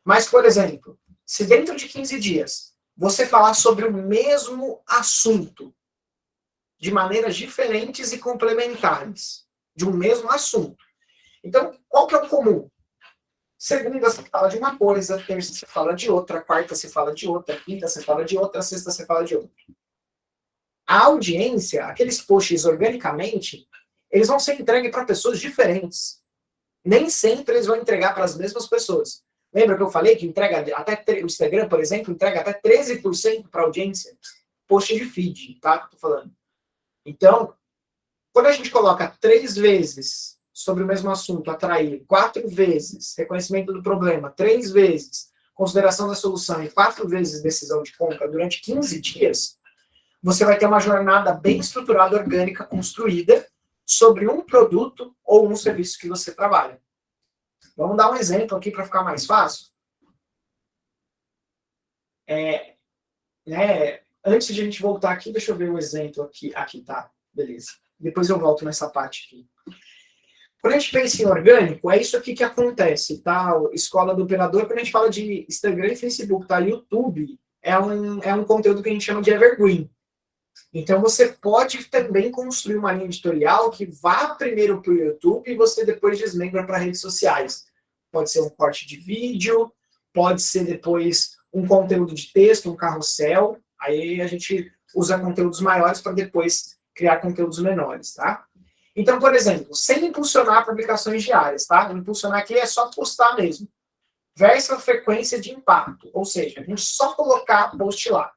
Mas, por exemplo, se dentro de 15 dias você falar sobre o mesmo assunto de maneiras diferentes e complementares, de um mesmo assunto. Então, qual que é o comum? Segunda você fala de uma coisa, terça você fala de outra, quarta você fala de outra, quinta você fala de outra, sexta você fala de outra. A audiência, aqueles posts organicamente, eles vão ser entregues para pessoas diferentes. Nem sempre eles vão entregar para as mesmas pessoas. Lembra que eu falei que entrega até o Instagram, por exemplo, entrega até 13% para a audiência? Post de feed, tá? Tô falando. Então, quando a gente coloca 3 vezes sobre o mesmo assunto, atrair, 4 vezes reconhecimento do problema, 3 vezes consideração da solução e 4 vezes decisão de compra durante 15 dias, você vai ter uma jornada bem estruturada, orgânica, construída sobre um produto ou um serviço que você trabalha. Vamos dar um exemplo aqui para ficar mais fácil. Antes de a gente voltar aqui, deixa eu ver um exemplo aqui. Aqui tá, beleza. Depois eu volto nessa parte aqui. Quando a gente pensa em orgânico, é isso aqui que acontece, tá? Escola do Operador, quando a gente fala de Instagram e Facebook, tá? YouTube é um conteúdo que a gente chama de evergreen. Então, você pode também construir uma linha editorial que vá primeiro para o YouTube e você depois desmembra para redes sociais. Pode ser um corte de vídeo, pode ser depois um conteúdo de texto, um carrossel. Aí a gente usa conteúdos maiores para depois criar conteúdos menores, tá? Então, por exemplo, sem impulsionar publicações diárias, tá? Impulsionar aqui é só postar mesmo. Versus a frequência de impacto. Ou seja, a gente só colocar post lá.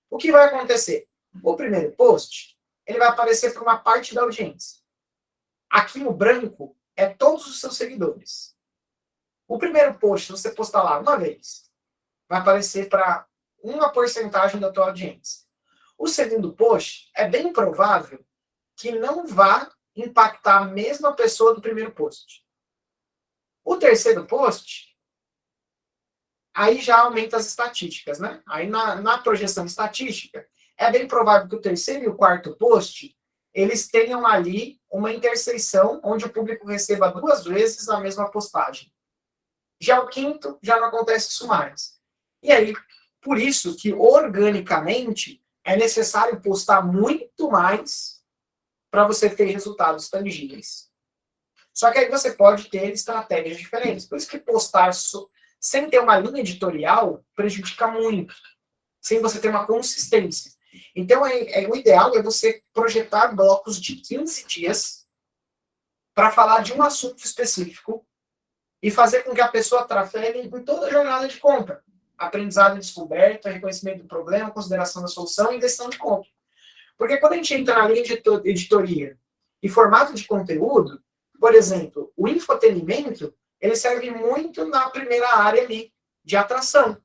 O que vai acontecer? O primeiro post, ele vai aparecer para uma parte da audiência. Aqui no branco é todos os seus seguidores. O primeiro post, se você postar lá uma vez, vai aparecer para uma porcentagem da tua audiência. O segundo post, é bem provável que não vá impactar a mesma pessoa do primeiro post. O terceiro post, aí já aumenta as estatísticas, né? Aí na projeção estatística, é bem provável que o terceiro e o quarto post, eles tenham ali uma interseção onde o público receba 2 vezes a mesma postagem. Já o quinto, já não acontece isso mais. E aí, por isso que organicamente é necessário postar muito mais para você ter resultados tangíveis. Só que aí você pode ter estratégias diferentes. Por isso que postar sem ter uma linha editorial prejudica muito, sem você ter uma consistência. Então, o ideal é você projetar blocos de 15 dias para falar de um assunto específico e fazer com que a pessoa trafegue em toda a jornada de compra. Aprendizado e descoberta, reconhecimento do problema, consideração da solução e decisão de compra. Porque quando a gente entra na linha de editoria e formato de conteúdo, por exemplo, o infotenimento, ele serve muito na primeira área ali, de atração.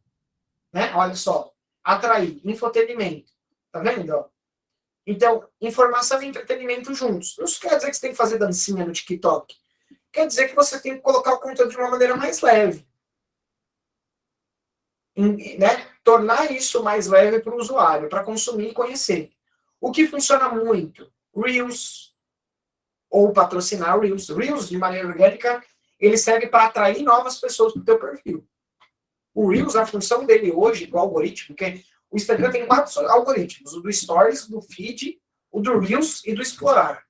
Né? Olha só, atrair, infotenimento. Tá vendo? Ó? Então, informação e entretenimento juntos. Isso quer dizer que você tem que fazer dancinha no TikTok. Quer dizer que você tem que colocar o conteúdo de uma maneira mais leve. Né? Tornar isso mais leve para o usuário, para consumir e conhecer. O que funciona muito? Reels, ou patrocinar Reels. Reels, de maneira orgânica, ele serve para atrair novas pessoas para o teu perfil. O Reels, a função dele hoje, do algoritmo, que o Instagram tem 4 algoritmos, o do Stories, do Feed, o do Reels e do Explorar.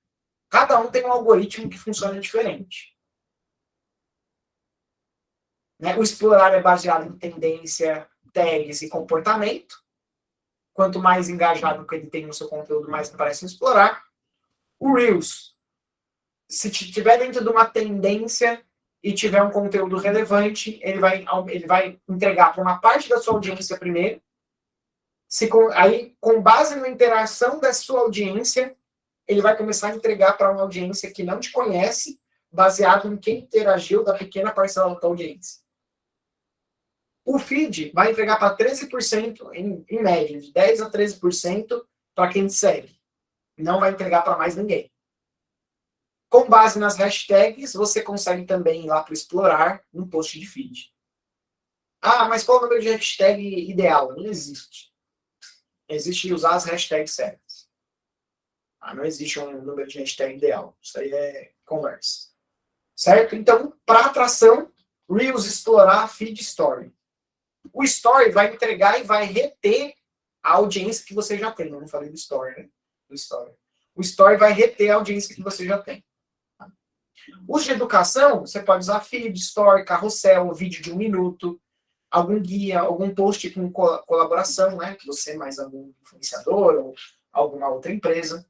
Cada um tem um algoritmo que funciona diferente. Né? O Explorar é baseado em tendência, tags e comportamento. Quanto mais engajado que ele tem no seu conteúdo, mais aparece no Explorar. O Reels, se tiver dentro de uma tendência e tiver um conteúdo relevante, ele vai entregar para uma parte da sua audiência primeiro. Aí, com base na interação da sua audiência, ele vai começar a entregar para uma audiência que não te conhece, baseado em quem interagiu da pequena parcela da tua audiência. O feed vai entregar para 13%, em média, de 10% a 13% para quem te segue. Não vai entregar para mais ninguém. Com base nas hashtags, você consegue também ir lá para explorar um post de feed. Ah, mas qual é o número de hashtag ideal? Não existe. Existe usar as hashtags certas. Não existe um número de hashtag ideal. Isso aí é conversa. Certo? Então, para atração, Reels, explorar, feed, story. O story vai entregar e vai reter a audiência que você já tem. Eu não falei do story, né? Do story. O story vai reter a audiência que você já tem. Os de educação, você pode usar feed, story, carrossel, vídeo de 1 minuto, algum guia, algum post com colaboração, né? Você mais algum influenciador ou alguma outra empresa.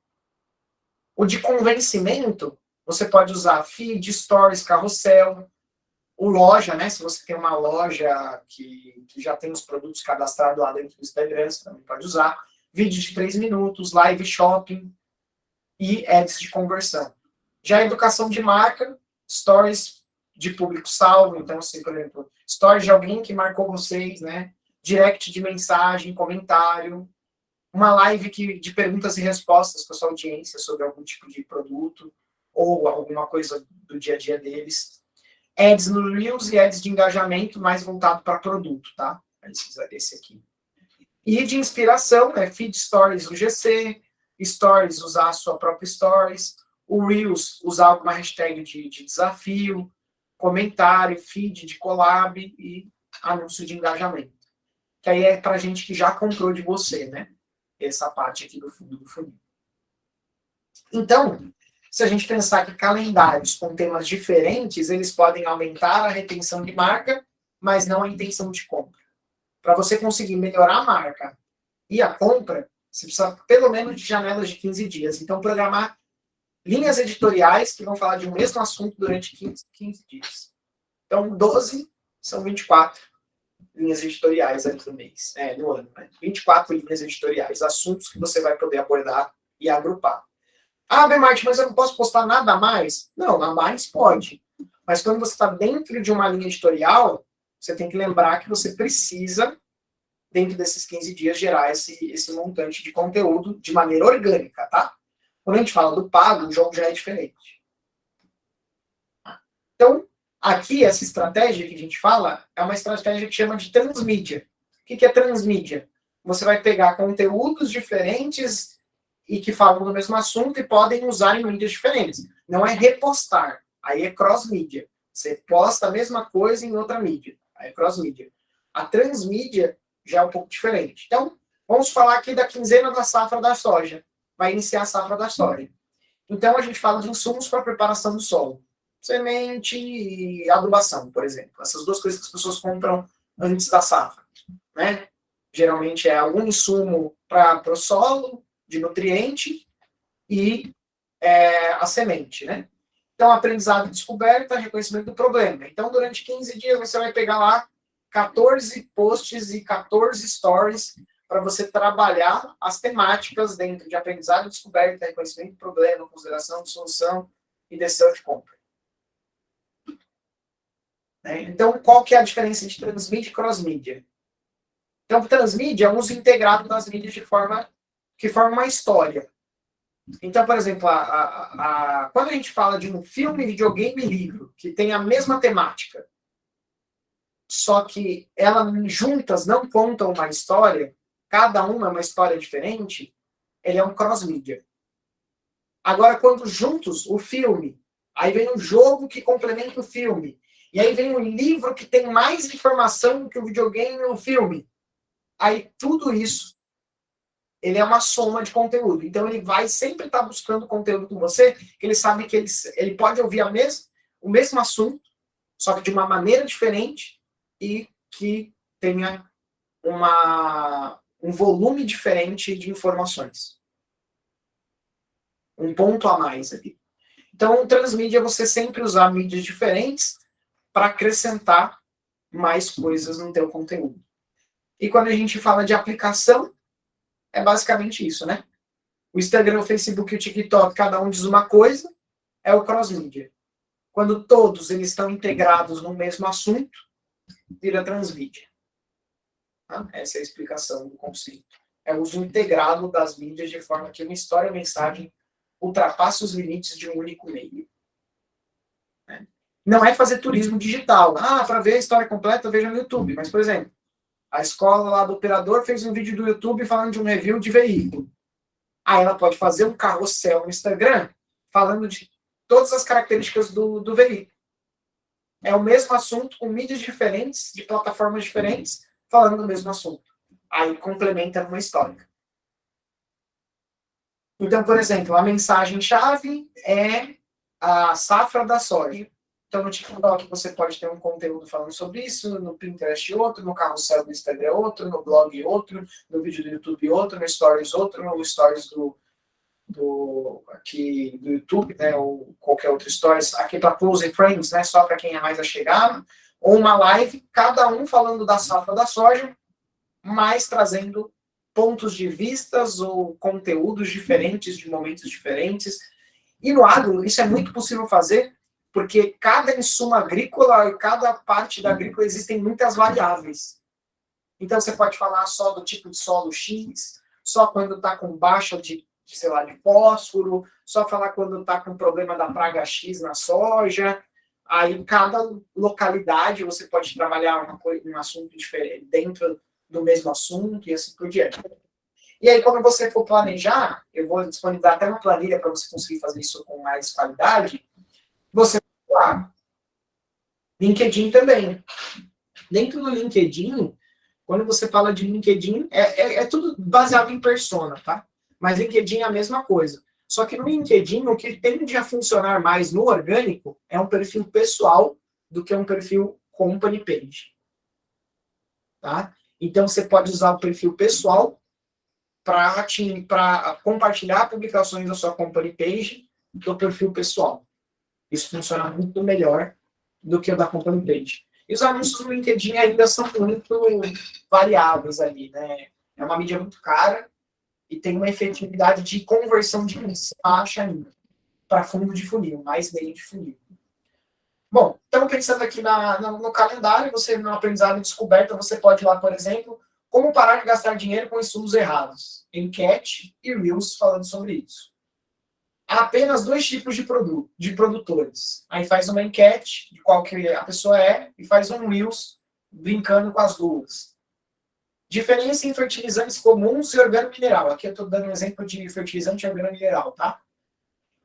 O de convencimento Você pode usar feed, stories, carrossel, o loja, né? Se você tem uma loja que já tem os produtos cadastrados lá dentro do Instagram, você também pode usar. Vídeo de 3 minutos, live shopping e ads de conversão. Já a educação de marca, stories de público salvo, então, assim, por exemplo, stories de alguém que marcou vocês, né? Direct de mensagem, comentário, uma live de perguntas e respostas para sua audiência sobre algum tipo de produto ou alguma coisa do dia a dia deles. Ads no Reels e ads de engajamento mais voltado para produto, tá? Esse aqui. E de inspiração, né? Feed Stories UGC, Stories usar a sua própria Stories, o Reels usar alguma hashtag de desafio, comentário, feed de collab e anúncio de engajamento. Que aí é para gente que já comprou de você, né? Essa parte aqui do fundo do funil. Então, se a gente pensar que calendários com temas diferentes, eles podem aumentar a retenção de marca, mas não a intenção de compra. Para você conseguir melhorar a marca e a compra, você precisa pelo menos de janelas de 15 dias. Então, programar linhas editoriais que vão falar de um mesmo assunto durante 15 dias. Então, 12 são 24 linhas editoriais ali no mês, no ano. Né? 24 linhas editoriais, assuntos que você vai poder abordar e agrupar. Ah, Bemarte, mas eu não posso postar nada a mais? Não, a mais pode. Mas quando você está dentro de uma linha editorial, você tem que lembrar que você precisa, dentro desses 15 dias, gerar esse montante de conteúdo de maneira orgânica, tá? Quando a gente fala do pago, o jogo já é diferente. Então, aqui, essa estratégia que a gente fala é uma estratégia que chama de transmídia. O que é transmídia? Você vai pegar conteúdos diferentes e que falam do mesmo assunto e podem usar em mídias diferentes. Não é repostar, aí é cross-mídia. Você posta a mesma coisa em outra mídia, aí é cross-mídia. A transmídia já é um pouco diferente. Então, vamos falar aqui da quinzena da safra da soja. Vai iniciar a safra da soja. Então, a gente fala de insumos para preparação do solo. Semente e adubação, por exemplo. Essas duas coisas que as pessoas compram antes da safra. Né? Geralmente é algum insumo para o solo, de nutriente, e a semente, né? Então, aprendizado e descoberta, reconhecimento do problema. Então, durante 15 dias, você vai pegar lá 14 posts e 14 stories para você trabalhar as temáticas dentro de aprendizado e descoberta, reconhecimento do problema, consideração de solução e decisão de compra. Então, qual que é a diferença entre transmídia e cross-mídia? Então, transmídia é um uso integrado das mídias que forma uma história. Então, por exemplo, quando a gente fala de um filme, videogame e livro, que tem a mesma temática, só que elas juntas não contam uma história, cada uma é uma história diferente, ele é um cross-mídia. Agora, quando juntos, o filme, aí vem um jogo que complementa o filme, e aí vem um livro que tem mais informação que o videogame e o filme, aí tudo isso ele é uma soma de conteúdo. Então, ele vai sempre estar buscando conteúdo com você, que ele sabe que ele pode ouvir o mesmo assunto, só que de uma maneira diferente e que tenha um volume diferente de informações. Um ponto a mais ali. Então, transmídia é você sempre usar mídias diferentes para acrescentar mais coisas no teu conteúdo. E quando a gente fala de aplicação, é basicamente isso, né? O Instagram, o Facebook e o TikTok, cada um diz uma coisa, é o cross-mídia. Quando todos eles estão integrados no mesmo assunto, vira transmídia. Tá? Essa é a explicação do conceito. É o uso integrado das mídias de forma que uma história ou mensagem ultrapasse os limites de um único meio. Não é fazer turismo digital. Para ver a história completa, veja no YouTube. Mas, por exemplo, a escola lá do operador fez um vídeo do YouTube falando de um review de veículo. Aí ela pode fazer um carrossel no Instagram falando de todas as características do veículo. É o mesmo assunto com mídias diferentes, de plataformas diferentes, falando do mesmo assunto. Aí complementa numa história. Então, por exemplo, a mensagem-chave é a safra da soja. Então, no TikTok você pode ter um conteúdo falando sobre isso, no Pinterest outro, no carrossel do Instagram outro, no blog outro, no vídeo do YouTube outro, no Stories outro, no Stories aqui do YouTube, né, ou qualquer outro stories, aqui para Close Friends, né, só para quem é mais achegado, ou uma live, cada um falando da safra da soja, mas trazendo pontos de vistas ou conteúdos diferentes, de momentos diferentes. E no agro, isso é muito possível fazer, porque cada insumo agrícola e cada parte da agrícola existem muitas variáveis. Então, você pode falar só do tipo de solo X, só quando está com baixa sei lá, de fósforo, só falar quando está com problema da praga X na soja. Aí, cada localidade, você pode trabalhar um assunto diferente dentro do mesmo assunto e assim por diante. E aí, quando você for planejar, eu vou disponibilizar até uma planilha para você conseguir fazer isso com mais qualidade, você vai lá. LinkedIn também. Dentro do LinkedIn, quando você fala de LinkedIn, é tudo baseado em persona, tá? Mas LinkedIn é a mesma coisa. Só que no LinkedIn, o que tende a funcionar mais no orgânico é um perfil pessoal do que um perfil company page. Tá? Então, você pode usar o perfil pessoal para compartilhar publicações da sua company page do perfil pessoal. Isso funciona muito melhor do que o da company page. E os anúncios no LinkedIn ainda são muito variáveis ali, né? É uma mídia muito cara e tem uma efetividade de conversão de leads baixa ainda, para fundo de funil, mais meio de funil. Bom, então pensando aqui no calendário, você no aprendizado e descoberta, você pode ir lá, por exemplo, como parar de gastar dinheiro com insumos errados. Enquete e Reels falando sobre isso. Há apenas 2 tipos de produtores. Aí faz uma enquete de qual que a pessoa é e faz um Reels brincando com as duas. Diferença em fertilizantes comuns e organomineral. Aqui eu estou dando um exemplo de fertilizante e organomineral, tá?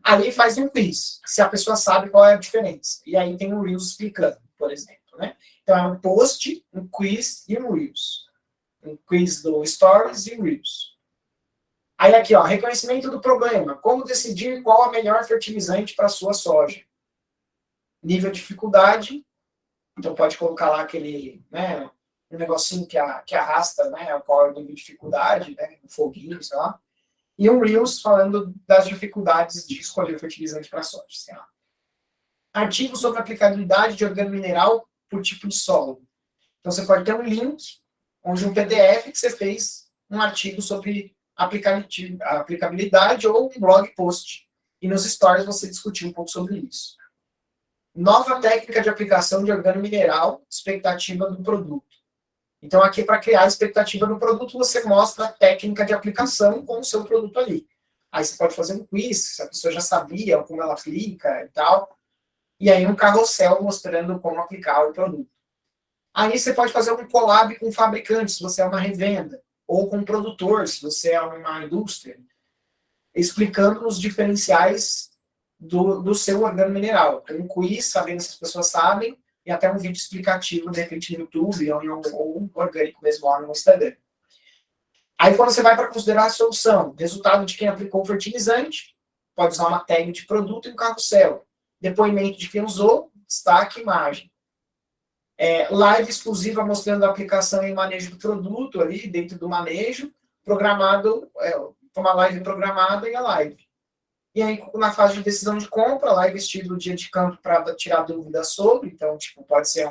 Aí faz um quiz, se a pessoa sabe qual é a diferença. E aí tem um Reels explicando, por exemplo, né? Então é um post, um quiz e um Reels. Um quiz do Stories e Reels. Aí aqui, ó, reconhecimento do problema. Como decidir qual a melhor fertilizante para a sua soja? Nível de dificuldade. Então pode colocar lá aquele, né, um negocinho que arrasta, né, qual é o nível de dificuldade, né, um foguinho, sei lá. E um Reels falando das dificuldades de escolher fertilizante para soja, sei lá. Artigo sobre aplicabilidade de organomineral por tipo de solo. Então você pode ter um link, onde um PDF que você fez um artigo sobre aplicabilidade ou um blog post. E nos stories você discutiu um pouco sobre isso. Nova técnica de aplicação de organomineral, expectativa do produto. Então, aqui, para criar a expectativa do produto, você mostra a técnica de aplicação com o seu produto ali. Aí você pode fazer um quiz, se a pessoa já sabia como ela aplica e tal. E aí um carrossel mostrando como aplicar o produto. Aí você pode fazer um collab com fabricantes, se você é uma revenda. Ou com um produtor, se você é uma indústria. Explicando os diferenciais do seu organomineral. Um quiz, sabendo se as pessoas sabem, e até um vídeo explicativo, de repente, no YouTube, ou um orgânico mesmo lá no Instagram. Aí, quando você vai para considerar a solução, resultado de quem aplicou o fertilizante, pode usar uma tag de produto e um carrossel. Depoimento de quem usou, destaque, imagem. Live exclusiva mostrando a aplicação e manejo do produto ali, dentro do manejo, programado, uma live programada e a live. E aí, na fase de decisão de compra, live estilo dia de campo para tirar dúvidas sobre, então, tipo, pode ser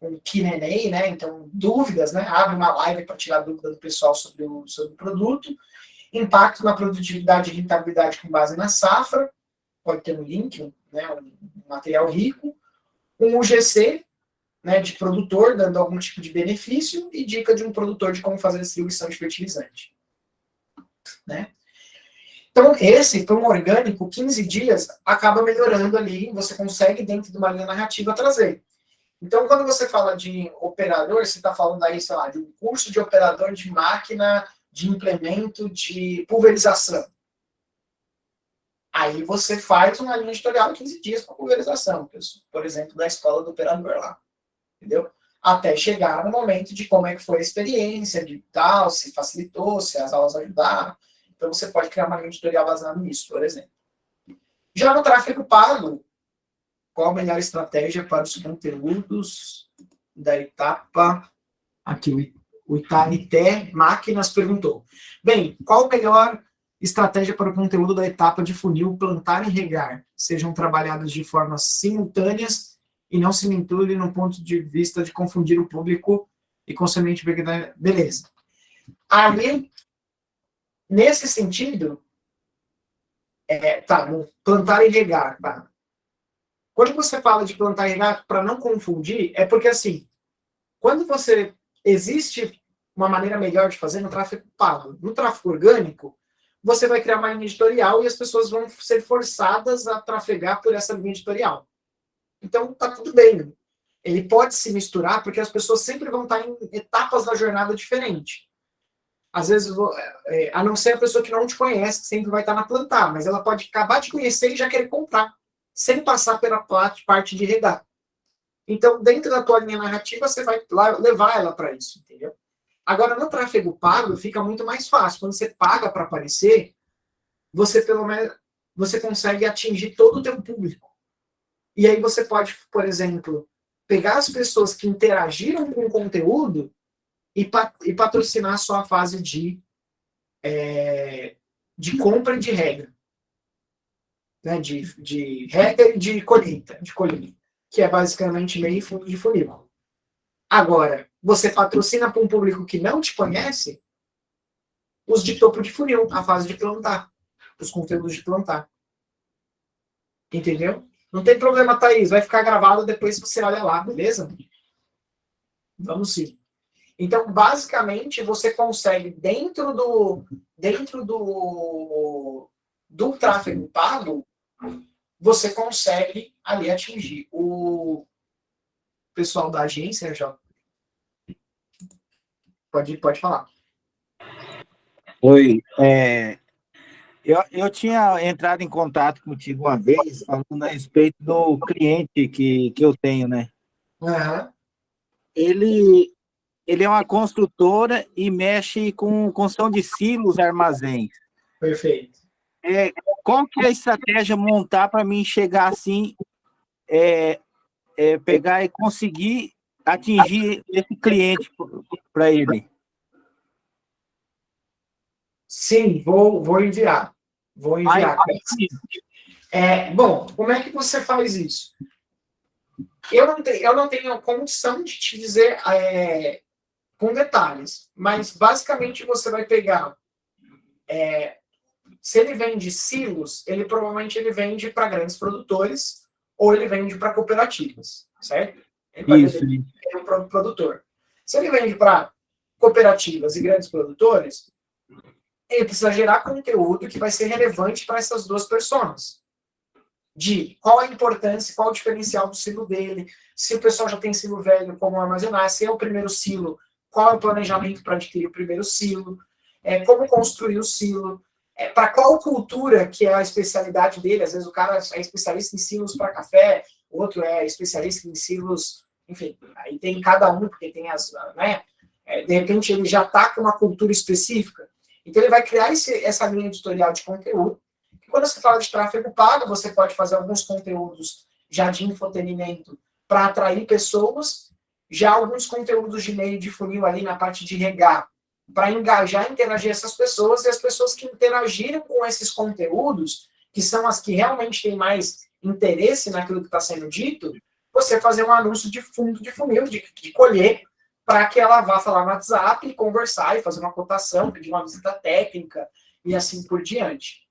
um Q&A, né? Então, dúvidas, né? Abre uma live para tirar dúvida do pessoal sobre o produto. Impacto na produtividade e rentabilidade com base na safra, pode ter um link, né? Um material rico. Um UGC, né, de produtor, dando algum tipo de benefício, e dica de um produtor de como fazer a distribuição de fertilizante. Né? Então, para um orgânico, 15 dias, acaba melhorando ali, você consegue, dentro de uma linha narrativa, trazer. Então, quando você fala de operador, você está falando aí, sei lá, de um curso de operador de máquina, de implemento, de pulverização. Aí você faz uma linha editorial de 15 dias para pulverização, por exemplo, da escola do operador lá. Entendeu? Até chegar no momento de como é que foi a experiência, de tal, se facilitou, se as aulas ajudaram. Então, você pode criar uma linha editorial baseada nisso, por exemplo. Já no tráfego pago, qual a melhor estratégia para os conteúdos da etapa? Aqui, o Italité Máquinas perguntou. Bem, qual o melhor estratégia para o conteúdo da etapa de funil plantar e regar sejam trabalhados de formas simultâneas e não se misturem no ponto de vista de confundir o público e consequentemente, beleza. Ali, nesse sentido, plantar e regar, tá? Quando você fala de plantar e regar, para não confundir, é porque, assim, quando você... Existe uma maneira melhor de fazer no tráfego pago. No tráfego orgânico, você vai criar uma linha editorial e as pessoas vão ser forçadas a trafegar por essa linha editorial. Então, tá tudo bem. Ele pode se misturar, porque as pessoas sempre vão estar em etapas da jornada diferentes. Às vezes, a não ser a pessoa que não te conhece, que sempre vai estar na plantar, mas ela pode acabar de conhecer e já querer comprar, sem passar pela parte de regar. Então, dentro da tua linha narrativa, você vai levar ela para isso, entendeu? Agora, no tráfego pago, fica muito mais fácil. Quando você paga para aparecer, você, pelo menos, você consegue atingir todo o teu público. E aí você pode, por exemplo, pegar as pessoas que interagiram com o conteúdo e patrocinar a sua fase de compra e de regra. Né? De regra e de colheita, que é basicamente meio fundo de funil. Agora, você patrocina para um público que não te conhece os de topo de funil, a fase de plantar, os conteúdos de plantar. Entendeu? Não tem problema, Thaís, vai ficar gravado, depois você olha lá, beleza? Vamos sim. Então, basicamente, você consegue, dentro do tráfego pago, você consegue ali atingir o pessoal da agência, já. Pode falar. Oi, eu tinha entrado em contato contigo uma vez, falando a respeito do cliente que eu tenho, né? Uhum. Ele é uma construtora e mexe com construção de silos e armazéns. Perfeito. Qual que é a estratégia montar para mim chegar assim, pegar e conseguir atingir esse cliente para ele? Sim, vou enviar. Vou enviar. Bom, como é que você faz isso? Eu não tenho condição de te dizer com detalhes, mas basicamente você vai pegar. Se ele vende silos, ele provavelmente vende para grandes produtores ou ele vende para cooperativas, certo? Ele vai vender para um produtor. Se ele vende para cooperativas e grandes produtores, ele precisa gerar conteúdo que vai ser relevante para essas duas pessoas. De qual a importância, qual o diferencial do silo dele, se o pessoal já tem silo velho, como armazenar, se é o primeiro silo, qual é o planejamento para adquirir o primeiro silo, como construir o silo, para qual cultura que é a especialidade dele. Às vezes o cara é especialista em silos para café, o outro é especialista em silos, enfim, aí tem cada um, porque tem as, né, de repente ele já está com uma cultura específica. Então ele vai criar essa linha editorial de conteúdo. E quando você fala de tráfego pago, você pode fazer alguns conteúdos já de infotenimento para atrair pessoas, já alguns conteúdos de meio de funil ali na parte de regar, para engajar, interagir essas pessoas, e as pessoas que interagiram com esses conteúdos, que são as que realmente têm mais interesse naquilo que está sendo dito, você fazer um anúncio de fundo de funil, de colher, para que ela vá falar no WhatsApp e conversar e fazer uma cotação, pedir uma visita técnica e assim por diante.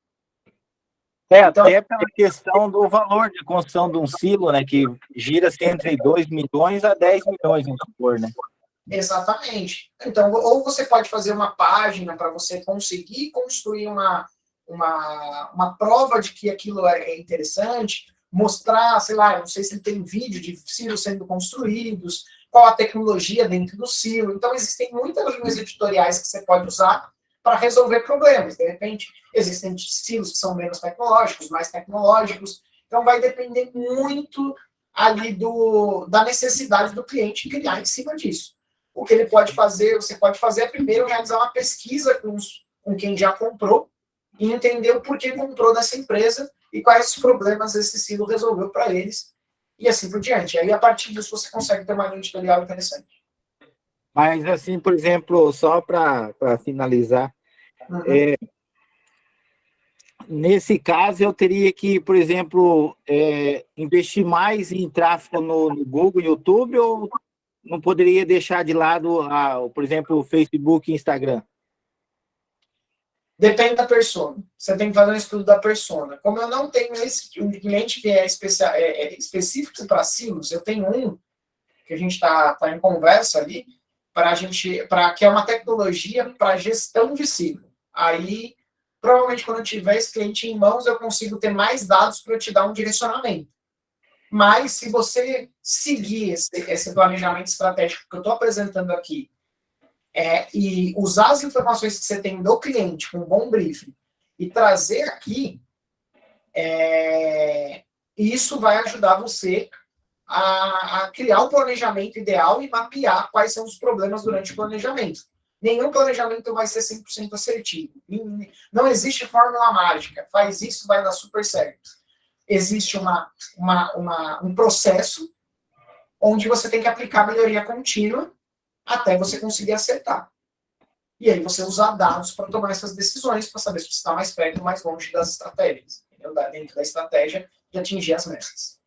Então, até pela questão do valor de construção de um silo, né, que gira-se entre 2 milhões a 10 milhões, vamos supor, né? Exatamente. Então, ou você pode fazer uma página para você conseguir construir uma prova de que aquilo é interessante, mostrar, sei lá, não sei se tem vídeo de silos sendo construídos, qual a tecnologia dentro do silo. Então, existem muitas linhas editoriais que você pode usar para resolver problemas. De repente, existem silos que são menos tecnológicos, mais tecnológicos. Então, vai depender muito ali da necessidade do cliente criar em cima disso. O que ele pode fazer, você pode fazer é primeiro realizar uma pesquisa com quem já comprou e entender o porquê comprou dessa empresa e quais os problemas esse silo resolveu para eles e assim por diante. Aí, a partir disso, você consegue ter uma linha editorial interessante. Mas, assim, por exemplo, só para finalizar, nesse caso, eu teria que, por exemplo, investir mais em tráfego no Google, YouTube, ou não poderia deixar de lado, por exemplo, o Facebook e Instagram? Depende da persona. Você tem que fazer um estudo da persona. Como eu não tenho um cliente que é específico para silos, eu tenho um que a gente está em conversa ali, que é uma tecnologia para gestão de silo. Aí, provavelmente, quando eu tiver esse cliente em mãos, eu consigo ter mais dados para te dar um direcionamento. Mas, se você seguir esse planejamento estratégico que eu estou apresentando aqui, e usar as informações que você tem do cliente com um bom briefing e trazer aqui, isso vai ajudar você a criar um planejamento ideal e mapear quais são os problemas durante o planejamento. Nenhum planejamento vai ser 100% assertivo. Não existe fórmula mágica. Faz isso, vai dar super certo. Existe um processo onde você tem que aplicar melhoria contínua até você conseguir acertar. E aí você usar dados para tomar essas decisões, para saber se você está mais perto ou mais longe das estratégias. Entendeu? Dentro da estratégia de atingir as metas.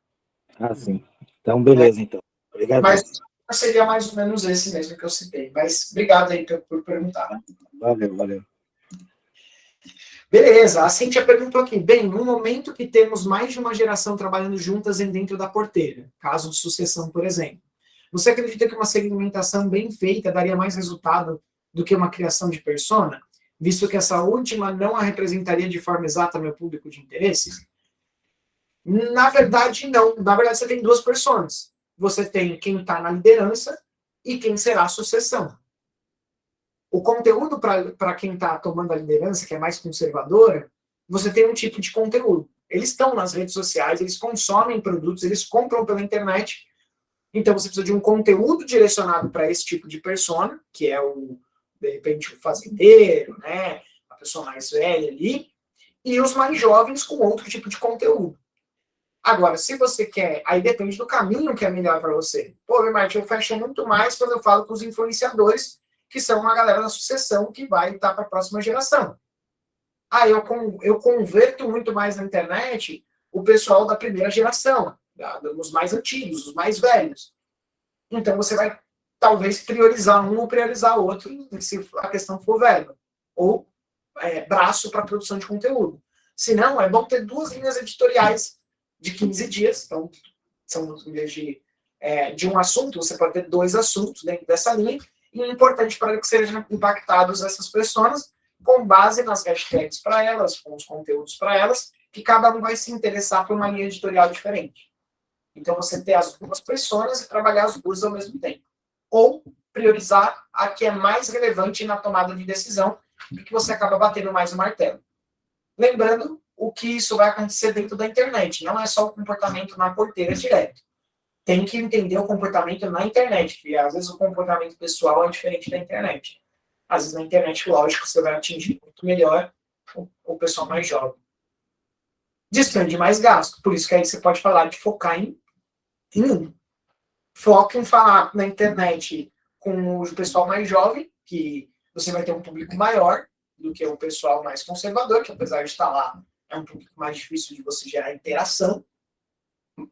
Ah, sim. Então, beleza, então. Obrigado. Mas seria mais ou menos esse mesmo que eu citei. Mas obrigado aí por perguntar. Valeu. Beleza, a Cíntia perguntou aqui. Bem, no momento que temos mais de uma geração trabalhando juntas dentro da porteira, caso de sucessão, por exemplo, você acredita que uma segmentação bem feita daria mais resultado do que uma criação de persona, visto que essa última não a representaria de forma exata meu público de interesse? Na verdade, não. Na verdade, você tem duas personas. Você tem quem está na liderança e quem será a sucessão. O conteúdo para quem está tomando a liderança, que é mais conservadora, você tem um tipo de conteúdo. Eles estão nas redes sociais, eles consomem produtos, eles compram pela internet. Então, você precisa de um conteúdo direcionado para esse tipo de persona, que é de repente, o fazendeiro, né? A pessoa mais velha ali, e os mais jovens com outro tipo de conteúdo. Agora, se você quer, aí depende do caminho que é melhor para você. Pô, Martin, eu fecho muito mais quando eu falo com os influenciadores, que são uma galera da sucessão que vai estar para a próxima geração. Aí eu converto muito mais na internet o pessoal da primeira geração, os mais antigos, os mais velhos. Então você vai talvez priorizar um ou priorizar outro, se a questão for verba. Ou braço para produção de conteúdo. Se não, é bom ter 2 linhas editoriais de 15 dias. Então, são em vez de um assunto, você pode ter 2 assuntos dentro dessa linha. E é importante para que sejam impactados essas pessoas com base nas hashtags para elas, com os conteúdos para elas, que cada um vai se interessar por uma linha editorial diferente. Então, você ter as 2 pessoas e trabalhar as 2 ao mesmo tempo. Ou priorizar a que é mais relevante na tomada de decisão, porque você acaba batendo mais o martelo. Lembrando o que isso vai acontecer dentro da internet. Não é só o comportamento na porteira direto. Tem que entender o comportamento na internet, que às vezes o comportamento pessoal é diferente da internet. Às vezes na internet, lógico, você vai atingir muito melhor o pessoal mais jovem. Despende mais gasto. Por isso que aí você pode falar de focar em um. Foca em falar na internet com o pessoal mais jovem, que você vai ter um público maior do que o pessoal mais conservador, que apesar de estar lá, é um público mais difícil de você gerar interação.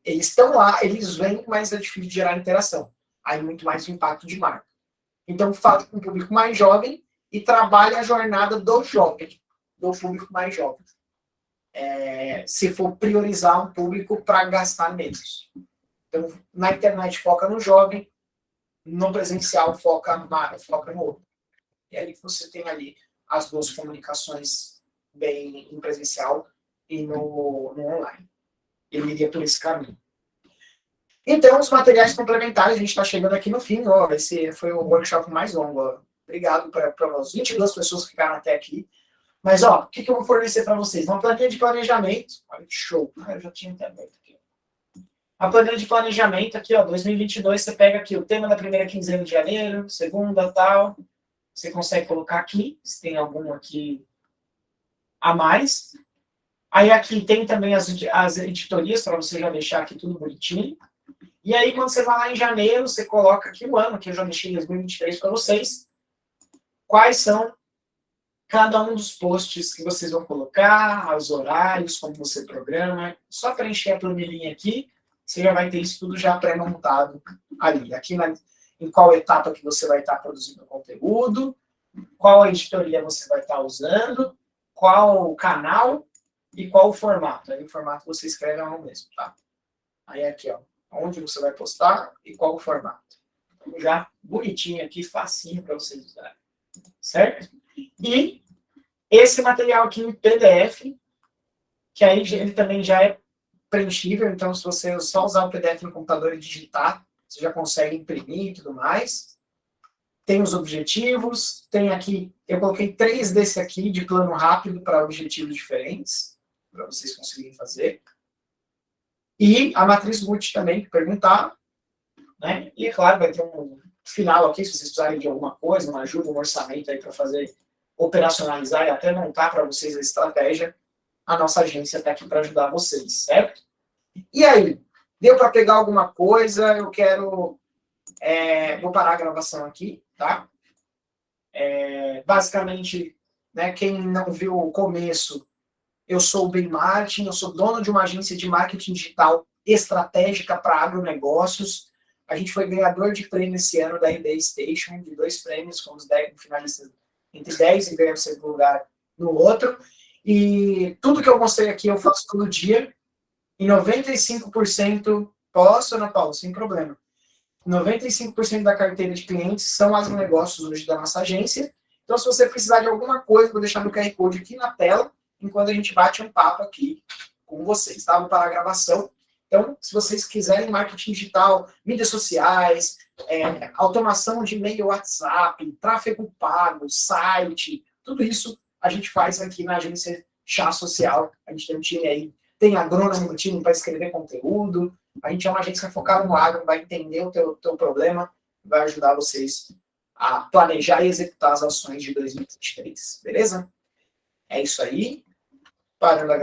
Eles estão lá, eles vêm, mas é difícil de gerar interação. Aí muito mais o impacto de marca. Então, fala com o público mais jovem e trabalha a jornada do jovem, do público mais jovem. Se for priorizar um público para gastar menos. Então, na internet foca no jovem, no presencial foca no outro. E aí você tem ali as 2 comunicações bem em presencial e no online. Eu iria por esse caminho. Então, os materiais complementares, a gente está chegando aqui no fim. Ó, esse foi o workshop mais longo. Ó. Obrigado para as 22 pessoas que ficaram até aqui. Mas, ó, o que eu vou fornecer para vocês? Uma planilha de planejamento. Olha que show. Eu já tinha até aberto aqui. A planilha de planejamento aqui, ó, 2022, você pega aqui o tema da primeira quinzena de janeiro, segunda, tal. Você consegue colocar aqui, se tem algum aqui a mais. Aí aqui tem também as editorias, para você já deixar aqui tudo bonitinho. E aí, quando você vai lá em janeiro, você coloca aqui o ano, que eu já deixei em 2023 para vocês. Quais são cada um dos posts que vocês vão colocar, os horários, como você programa. Só preencher a planilhinha aqui, você já vai ter isso tudo já pré-montado ali. Aqui em qual etapa que você vai estar produzindo o conteúdo, qual editoria você vai estar usando, qual o canal e qual o formato. Aí o formato você escreve ao mesmo, tá? Aí aqui, ó, onde você vai postar e qual o formato. Então, já bonitinho aqui, facinho para vocês usarem. Certo? E esse material aqui em PDF, que aí ele também já é preenchível, então se você só usar o PDF no computador e digitar, você já consegue imprimir e tudo mais. Tem os objetivos, tem aqui, eu coloquei 3 desse aqui de plano rápido para objetivos diferentes, para vocês conseguirem fazer. E a matriz multi também, que perguntar, né? E, claro, vai ter um final aqui, se vocês precisarem de alguma coisa, uma ajuda, um orçamento aí para fazer, operacionalizar e até montar para vocês a estratégia, a nossa agência está aqui para ajudar vocês, certo? E aí, deu para pegar alguma coisa? Eu quero... vou parar a gravação aqui, tá? Basicamente, né, quem não viu o começo, eu sou o Ben Martin, eu sou dono de uma agência de marketing digital estratégica para agronegócios. A gente foi ganhador de prêmio esse ano da RD Station, de 2 prêmios, fomos finalistas entre 10 e ganhamos segundo lugar no outro. E tudo que eu mostrei aqui eu faço todo dia. E 95% posso, Ana Paula, sem problema. 95% da carteira de clientes são agronegócios hoje da nossa agência. Então, se você precisar de alguma coisa, vou deixar no QR Code aqui na tela, enquanto a gente bate um papo aqui com vocês, tá? Vou parar a gravação. Então, se vocês quiserem marketing digital, mídias sociais, automação de e-mail, WhatsApp, tráfego pago, site, tudo isso a gente faz aqui na agência Chá Social. A gente tem um time aí, tem agrônomo no time para escrever conteúdo. A gente é uma agência focada no agro, vai entender o teu problema, vai ajudar vocês a planejar e executar as ações de 2023. Beleza? É isso aí. Parando a